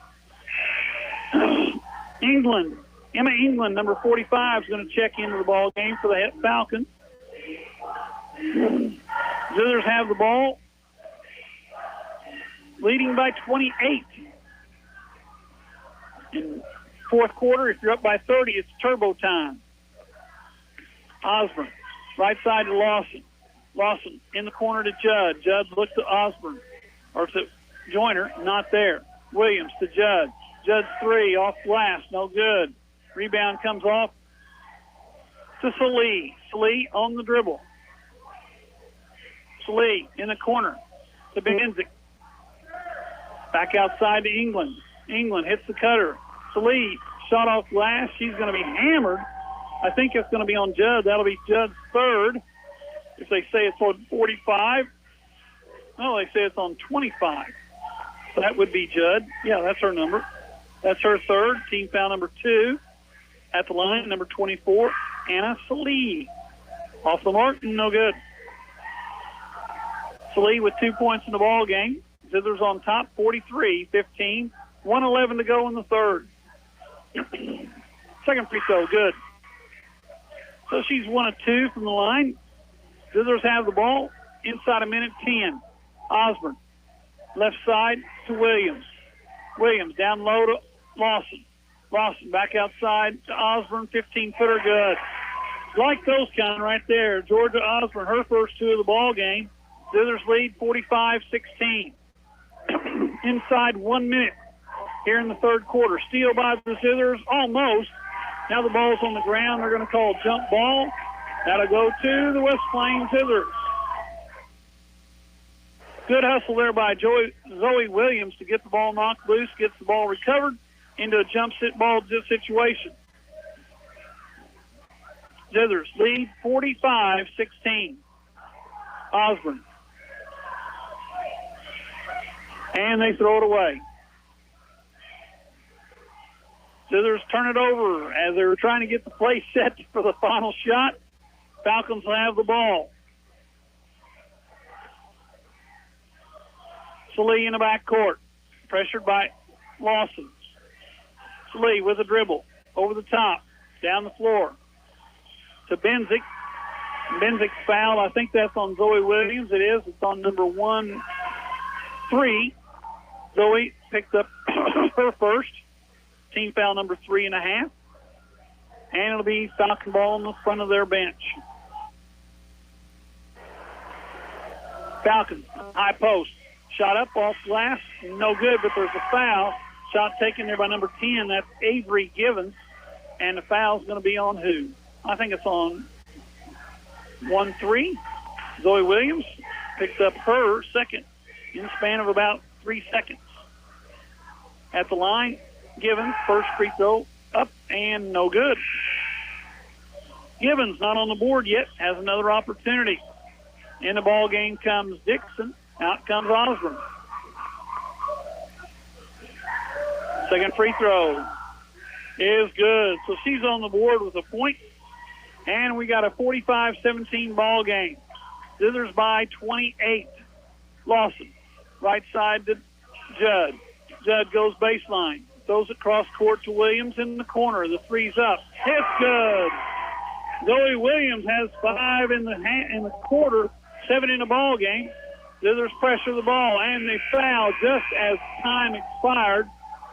England. Emma England, number 45, is going to check into the ball game for the Falcons. Zizzers have the ball, leading by 28. In fourth quarter, if you're up by 30, it's turbo time. Osborne, right side to Lawson. Lawson in the corner to Judd. Judd looks to Osborne, or to Joyner, not there. Williams to Judd. Judd's three, off glass, no good. Rebound comes off to Salee. Salee on the dribble. Salee in the corner to Benzik. Back outside to England. England hits the cutter. Salee shot off glass. She's going to be hammered. I think it's going to be on Judd. That'll be Judd's third. If they say it's on 45. No, they say it's on 25. So that would be Judd. Yeah, that's her number. That's her third. Team foul number 2. At the line, number 24, Anna Salee. Off the mark, no good. Salee with 2 points in the ball game. Zizzers on top, 43-15. 1:11 to go in the third. Second free throw, good. So she's 1 of 2 from the line. Zizzers have the ball inside a minute 10. Osborne, left side to Williams. Williams down low to Lawson. Lawson back outside to Osborne, 15-footer, good. Like those kind right there. Georgia Osborne, her first 2 of the ball game. Zizzers lead 45-16. Inside 1 minute here in the third quarter. Steal by the Zizzers, almost. Now the ball's on the ground. They're going to call jump ball. That'll go to the West Plains Zizzers. Good hustle there by Zoe Williams to get the ball knocked loose, gets the ball recovered into a jump ball situation. Zizzers lead 45-16. Osborne. And they throw it away. Zizzers turn it over as they were trying to get the play set for the final shot. Falcons will have the ball. Salee in the backcourt. Pressured by Lawson. Salee with a dribble. Over the top. Down the floor. To Benzik. Benzik's foul. I think that's on Zoe Williams. It is. It's on number 1-3. Zoe picked up her first. Team foul number 3.5. And it'll be Falcon ball on the front of their bench. Falcons, high post. Shot up off glass. No good, but there's a foul. Shot taken there by number 10. That's Avery Givens. And the foul's going to be on who? I think it's on 1-3. Zoe Williams picked up her second in the span of about 3 seconds. At the line, Givens, first free throw up and no good. Givens not on the board yet, has another opportunity. In the ball game comes Dixon. Out comes Osborne. Second free throw is good. So she's on the board with a point. And we got a 45-17 ball game. Zizzers by 28. Lawson, right side to Judd. Judd goes baseline. Throws it cross court to Williams in the corner. The three's up. It's good. Zoe Williams has 5 in the quarter, 7 in the ball game. Zizzers pressure the ball, and they foul just as time expired.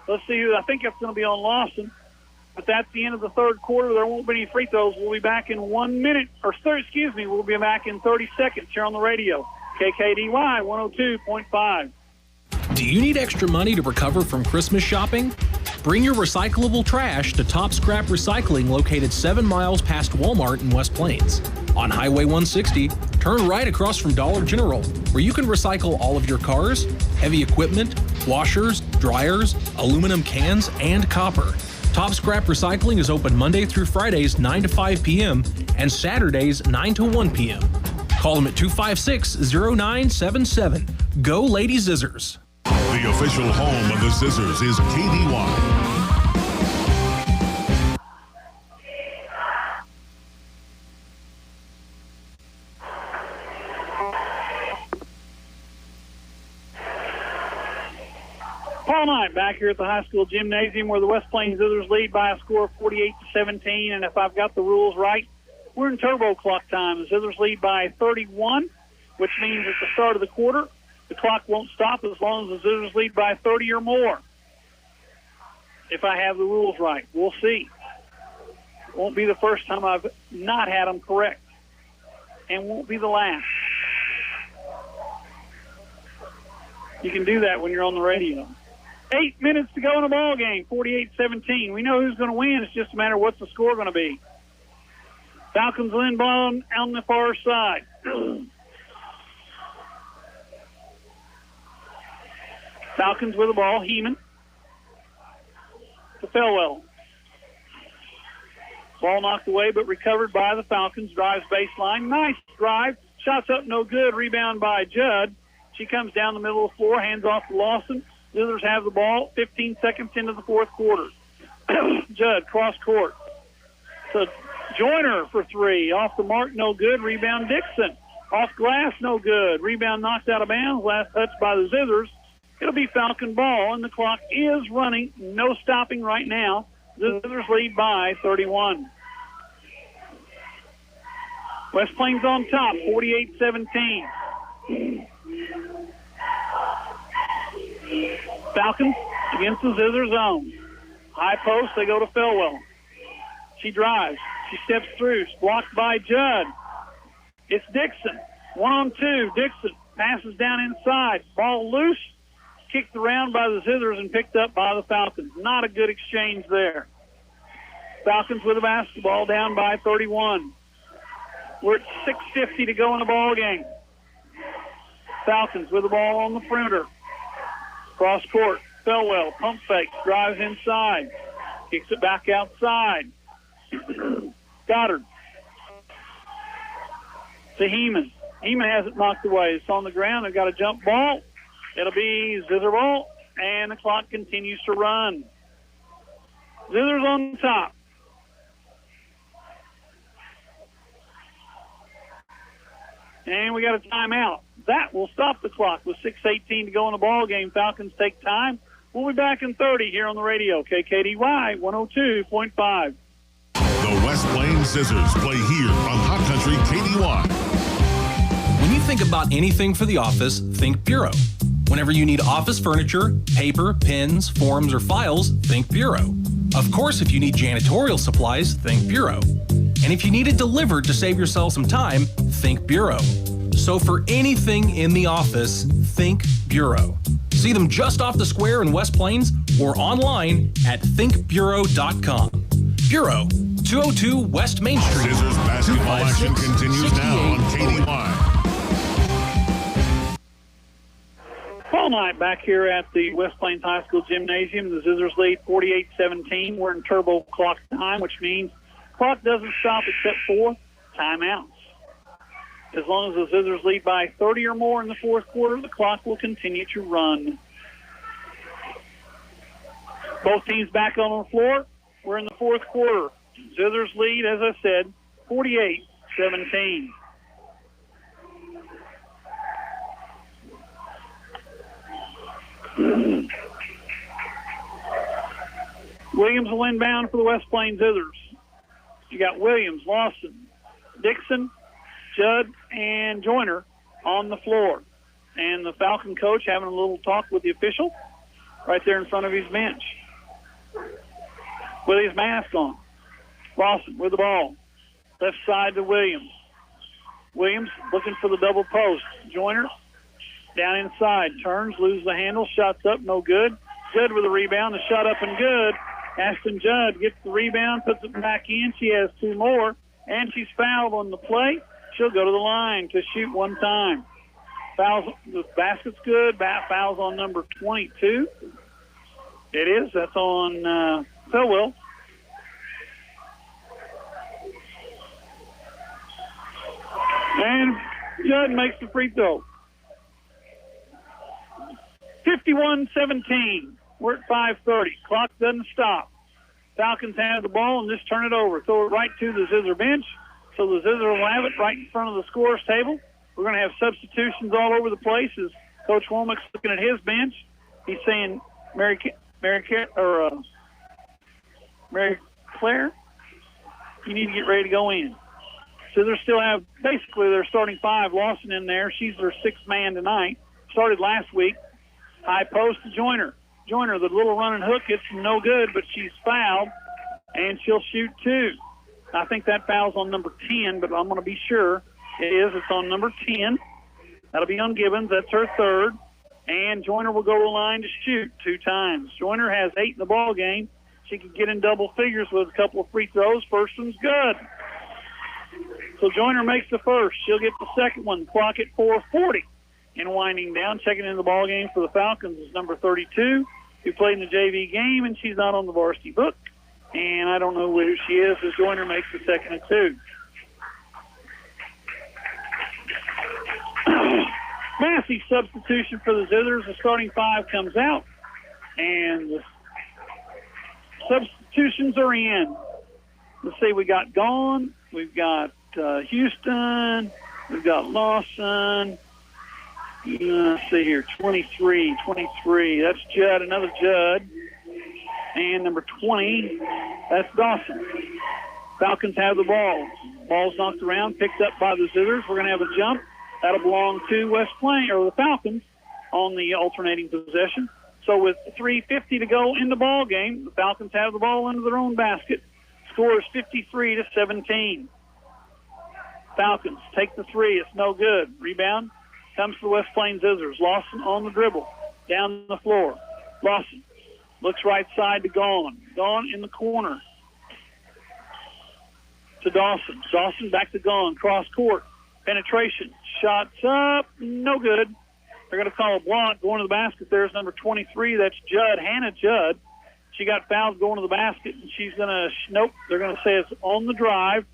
Let's see. I think it's going to be on Lawson. But that's the end of the third quarter. There won't be any free throws. We'll be back in 1 minute. We'll be back in 30 seconds here on the radio. KKDY 102.5. Do you need extra money to recover from Christmas shopping? Bring your recyclable trash to Top Scrap Recycling, located 7 miles past Walmart in West Plains. On Highway 160, turn right across from Dollar General, where you can recycle all of your cars, heavy equipment, washers, dryers, aluminum cans, and copper. Top Scrap Recycling is open Monday through Fridays 9 to 5 p.m. and Saturdays 9 to 1 p.m. Call them at 256-0977. Go Lady Zizzers. The official home of the Zizzers is KDY. Paul Knight back here at the high school gymnasium where the West Plains Zizzers lead by a score of 48-17. And if I've got the rules right, we're in turbo clock time. The Zizzers lead by 31, which means at the start of the quarter, the clock won't stop as long as the Zizzers lead by 30 or more. If I have the rules right, we'll see. Won't be the first time I've not had them correct, and won't be the last. You can do that when you're on the radio. 8 minutes to go in the ball game, 48-17. We know who's going to win. It's just a matter of what's the score going to be. Falcons win ball on the far side. Falcons with the ball. Heeman to Felwell. Ball knocked away, but recovered by the Falcons. Drives baseline. Nice drive. Shots up, no good. Rebound by Judd. She comes down the middle of the floor, hands off to Lawson. Zizzers have the ball 15 seconds into the fourth quarter. Judd, cross court. So Joyner for three. Off the mark, no good. Rebound Dixon. Off glass, no good. Rebound knocked out of bounds. Last touch by the Zizzers. It'll be Falcon ball, and the clock is running. No stopping right now. The Zizzers lead by 31. West Plains on top, 48-17. Falcons against the Zizzers zone. High post, they go to Felwell. She drives. She steps through. Blocked by Judd. It's Dixon. 1-on-2. Dixon passes down inside. Ball loose. Kicked around by the Zizzers and picked up by the Falcons. Not a good exchange there. Falcons with the basketball down by 31. We're at 6:50 to go in the ball game. Falcons with the ball on the perimeter. Cross court. Felwell, pump fake, drives inside. Kicks it back outside. Goddard. To Heeman. Heeman has it knocked away. It's on the ground. They've got a jump ball. It'll be Zizzer ball, and the clock continues to run. Zizzers on top. And we got a timeout. That will stop the clock with 6:18 to go in the ball game. Falcons take time. We'll be back in 30 here on the radio. KKDY 102.5. The West Plains Zizzers play here on Hot Country KDY. When you think about anything for the office, think Bureau. Whenever you need office furniture, paper, pens, forms, or files, think Bureau. Of course, if you need janitorial supplies, think Bureau. And if you need it delivered to save yourself some time, think Bureau. So for anything in the office, think Bureau. See them just off the square in West Plains or online at thinkbureau.com. Bureau, 202 West Main Street. Zizzers basketball action continues now on KDY. Fall night back here at the West Plains High School Gymnasium. The Zizzers lead 48-17. We're in turbo clock time, which means clock doesn't stop except for timeouts. As long as the Zizzers lead by 30 or more in the fourth quarter, the clock will continue to run. Both teams back on the floor. We're in the fourth quarter. Zizzers lead, as I said, 48-17. Williams will inbound for the West Plains Zizzers. You got Williams, Lawson, Dixon, Judd, and Joyner on the floor. And the Falcon coach having a little talk with the official right there in front of his bench with his mask on. Lawson with the ball. Left side to Williams. Williams looking for the double post. Joyner down inside. Turns, loses the handle. Shots up, no good. Judd with a rebound. The shot up and good. Ashton Judd gets the rebound, puts it back in. She has two more, and she's fouled on the play. She'll go to the line to shoot one time. Fouls, the basket's good. Fouls on number 22. It is. That's on Philwell. And Judd makes the free throw. 51-17. We're at 5:30. Clock doesn't stop. Falcons have the ball and just turn it over. Throw it right to the Zizzer bench. So the Zizzer will have it right in front of the scorer's table. We're going to have substitutions all over the place as Coach Womack's looking at his bench. He's saying, Mary Claire, you need to get ready to go in. So they still have basically their starting five. Lawson in there. She's their sixth man tonight. Started last week. High post to Joyner. Joyner, the little running hook, it's no good, but she's fouled, and she'll shoot two. I think that foul's on number 10, but I'm going to be sure it is. It's on number 10. That'll be on Gibbons. That's her third. And Joyner will go to the line to shoot two times. Joyner has 8 in the ball game. She could get in double figures with a couple of free throws. First one's good. So Joyner makes the first. She'll get the second one. Clock at 4:40. And winding down, checking in the ball game for the Falcons is number 32, who played in the JV game, and she's not on the varsity book. And I don't know who she is as Joyner makes the second and two. Massive substitution for the Zizzers. The starting five comes out, and the substitutions are in. Let's see, we got Gone, we've got Houston, we've got Lawson. Let's see here, 23. That's Judd, another Judd. And number 20, that's Dawson. Falcons have the ball. Ball's knocked around, picked up by the Zizzers. We're going to have a jump. That'll belong to West Plains, or the Falcons, on the alternating possession. So with 3:50 to go in the ball game, the Falcons have the ball into their own basket. Score is 53-17. Falcons take the three. It's no good. Rebound comes to the West Plains Zizzers. Lawson on the dribble. Down the floor. Lawson looks right side to Gone. Gone in the corner to Dawson. Dawson back to Gone. Cross court. Penetration. Shots up. No good. They're going to call a block. Going to the basket, there's number 23. That's Judd. Hannah Judd. She got fouled going to the basket, and she's going to, nope, they're going to say it's on the drive,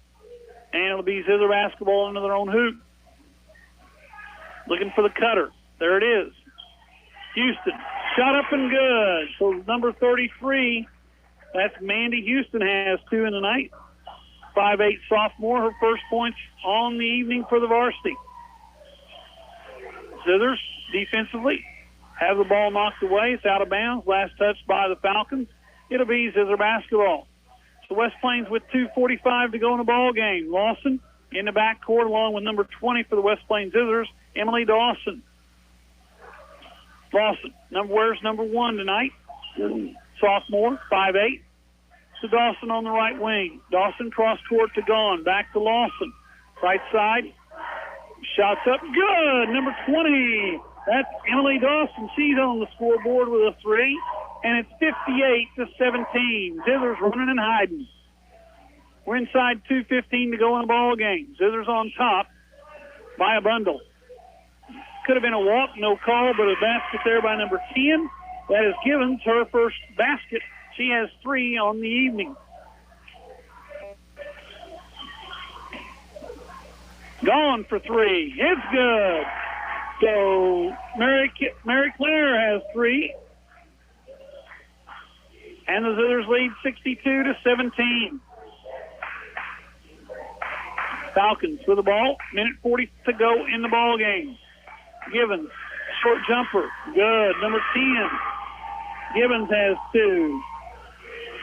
and it'll be Zizzer basketball into their own hoop. Looking for the cutter. There it is. Houston. Shot up and good. So number 33, that's Mandy Houston, has 2 in the night. 5'8" sophomore. Her first points on the evening for the varsity. Zizzers defensively have the ball knocked away. It's out of bounds. Last touch by the Falcons. It'll be Zizzer basketball. So West Plains with 2:45 to go in the ball game. Lawson in the backcourt along with number 20 for the West Plains Zizzers, Emily Dawson. Lawson, where's number 1 tonight? Sophomore, 5'8". To Dawson on the right wing. Dawson cross court to Gone. Back to Lawson. Right side. Shots up. Good. Number 20. That's Emily Dawson. She's on the scoreboard with a 3. And it's 58-17. Zizzers running and hiding. We're inside 2:15 to go in the ball game. Zizzers on top by a bundle. could have been a walk, no call, but a basket there by number 10. That is Givens, her first basket. She has 3 on the evening. Gone for 3. It's good. So Mary Claire has 3. And the Zizzers lead 62-17. Falcons with the ball. Minute 40 to go in the ball game. Givens, short jumper. Good. Number 10. Givens has 2.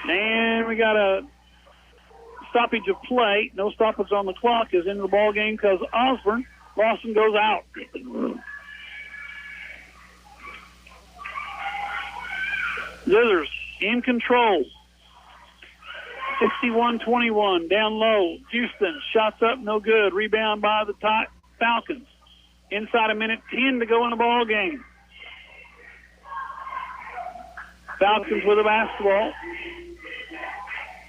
And we got a stoppage of play. No stoppage on the clock is in the ball game because Osborne. Lawson goes out. Zizzers in control. 61-21, down low. Houston, shots up, no good. Rebound by the Falcons. Inside a minute 10 to go in the ball game. Falcons with a basketball.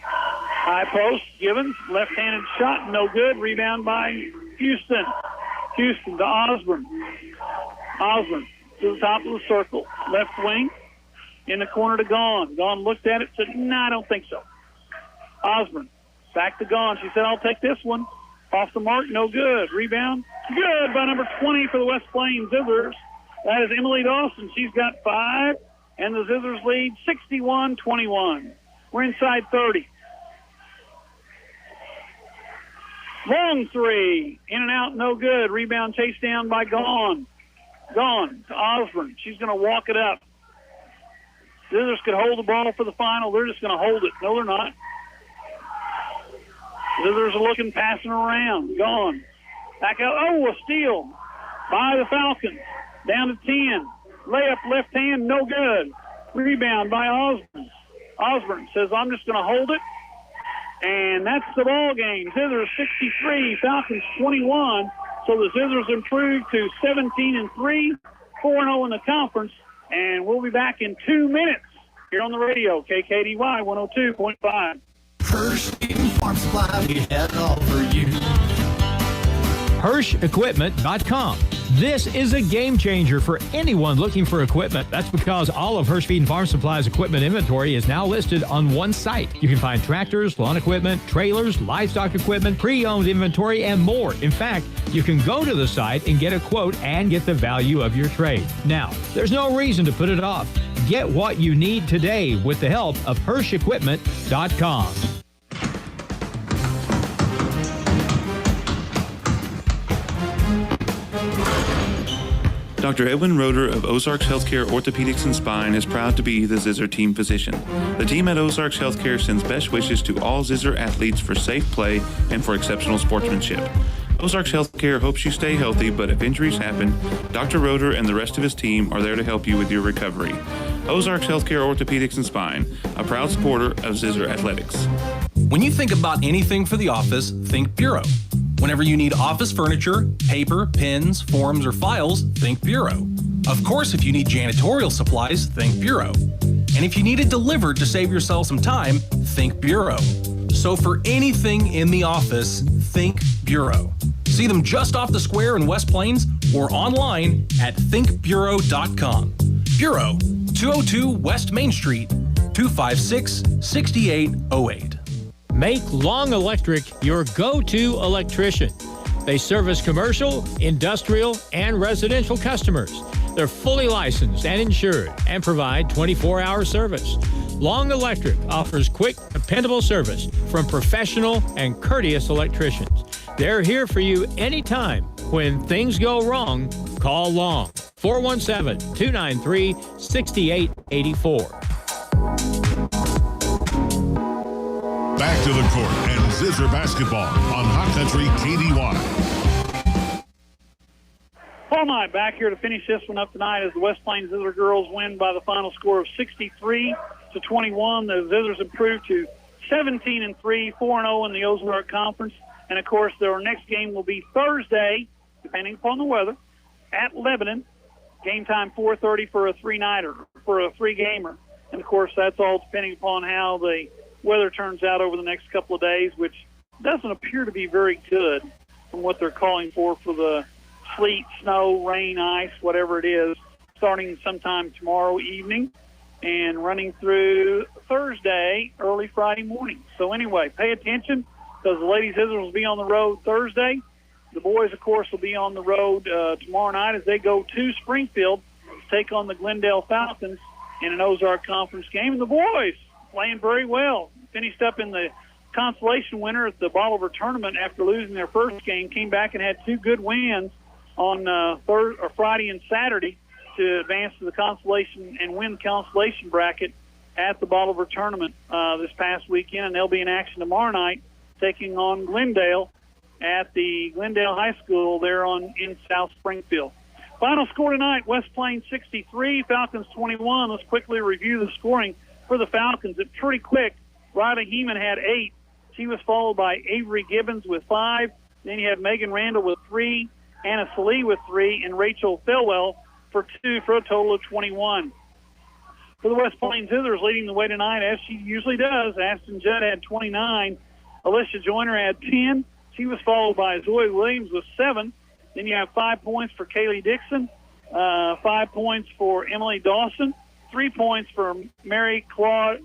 High post, Givens, left-handed shot, no good. Rebound by Houston. Houston to Osborne. Osborne to the top of the circle. Left wing. In the corner to Gahn. Gahn looked at it, said, no, I don't think so. Osborne, back to Gahn. She said, I'll take this one. Off the mark, no good. Rebound, good by number 20 for the West Plains Zizzers. That is Emily Dawson. She's got 5, and the Zizzers lead 61-21. We're inside 30. Long 3, in and out, no good. Rebound chased down by Gahn. Gahn to Osborne. She's going to walk it up. Zizzers could hold the ball for the final. They're just going to hold it. No, they're not. Zizzers are looking, passing around. Gone. Back out. Oh, a steal by the Falcons. Down to 10. Layup left hand, no good. Rebound by Osborne. Osborne says, I'm just going to hold it. And that's the ball game. Zizzers 63, Falcons 21. So the Zizzers improved to 17-3, 4-0 in the conference. And we'll be back in 2 minutes here on the radio, KKDY 102.5. Hirsch Farm Supply, we had it all for you. HirschEquipment.com. This is a game changer for anyone looking for equipment. That's because all of Hirsch Feed and Farm Supply's equipment inventory is now listed on one site. You can find tractors, lawn equipment, trailers, livestock equipment, pre-owned inventory, and more. In fact, you can go to the site and get a quote and get the value of your trade. Now, there's no reason to put it off. Get what you need today with the help of HirschEquipment.com. Dr. Edwin Roeder of Ozarks Healthcare Orthopedics and Spine is proud to be the Zizzer team physician. The team at Ozarks Healthcare sends best wishes to all Zizzer athletes for safe play and for exceptional sportsmanship. Ozarks Healthcare hopes you stay healthy, but if injuries happen, Dr. Roeder and the rest of his team are there to help you with your recovery. Ozarks Healthcare Orthopedics and Spine, a proud supporter of Zizzer Athletics. When you think about anything for the office, think Bureau. Whenever you need office furniture, paper, pens, forms, or files, think Bureau. Of course, if you need janitorial supplies, think Bureau. And if you need it delivered to save yourself some time, think Bureau. So for anything in the office, think Bureau. See them just off the square in West Plains or online at thinkbureau.com. Bureau, 202 West Main Street, 256-6808. Make Long Electric your go-to electrician. They service commercial, industrial, and residential customers. They're fully licensed and insured and provide 24-hour service. Long Electric offers quick, dependable service from professional and courteous electricians. They're here for you anytime. When things go wrong, call Long. 417-293-6884. Back to the court and Zizzer basketball on Hot Country KDY. Paul Knight back here to finish this one up tonight as the West Plains Zizzer girls win by the final score of 63-21. The Zizzers improved to 17-3, 4-0 in the Ozark Conference. And, of course, their next game will be Thursday, depending upon the weather, at Lebanon. Game time 4:30 for a three-gamer. And, of course, that's all depending upon how the weather turns out over the next couple of days, which doesn't appear to be very good from what they're calling for the sleet, snow, rain, ice, whatever it is, starting sometime tomorrow evening and running through Thursday, early Friday morning. So anyway, pay attention because the Lady Zizzers will be on the road Thursday. The boys, of course, will be on the road tomorrow night as they go to Springfield to take on the Glendale Falcons in an Ozark Conference game. And the boys playing very well. Finished up in the consolation winner at the Bolivar tournament after losing their first game. Came back and had two good wins on Friday and Saturday to advance to the consolation and win the consolation bracket at the Bolivar tournament this past weekend. And they'll be in action tomorrow night taking on Glendale at the Glendale High School there in South Springfield. Final score tonight, West Plains 63, Falcons 21. Let's quickly review the scoring for the Falcons. It's pretty quick. Ryder Heeman had 8. She was followed by Avery Gibbons with 5. Then you have Megan Randall with 3, Anna Salee with 3, and Rachel Thelwell for 2 for a total of 21. For the West Plains Zizzers, leading the way tonight, as she usually does, Aston Judd had 29. Alicia Joyner had 10. She was followed by Zoe Williams with 7. Then you have 5 points for Kaylee Dixon, 5 points for Emily Dawson, 3 points for Mary Claude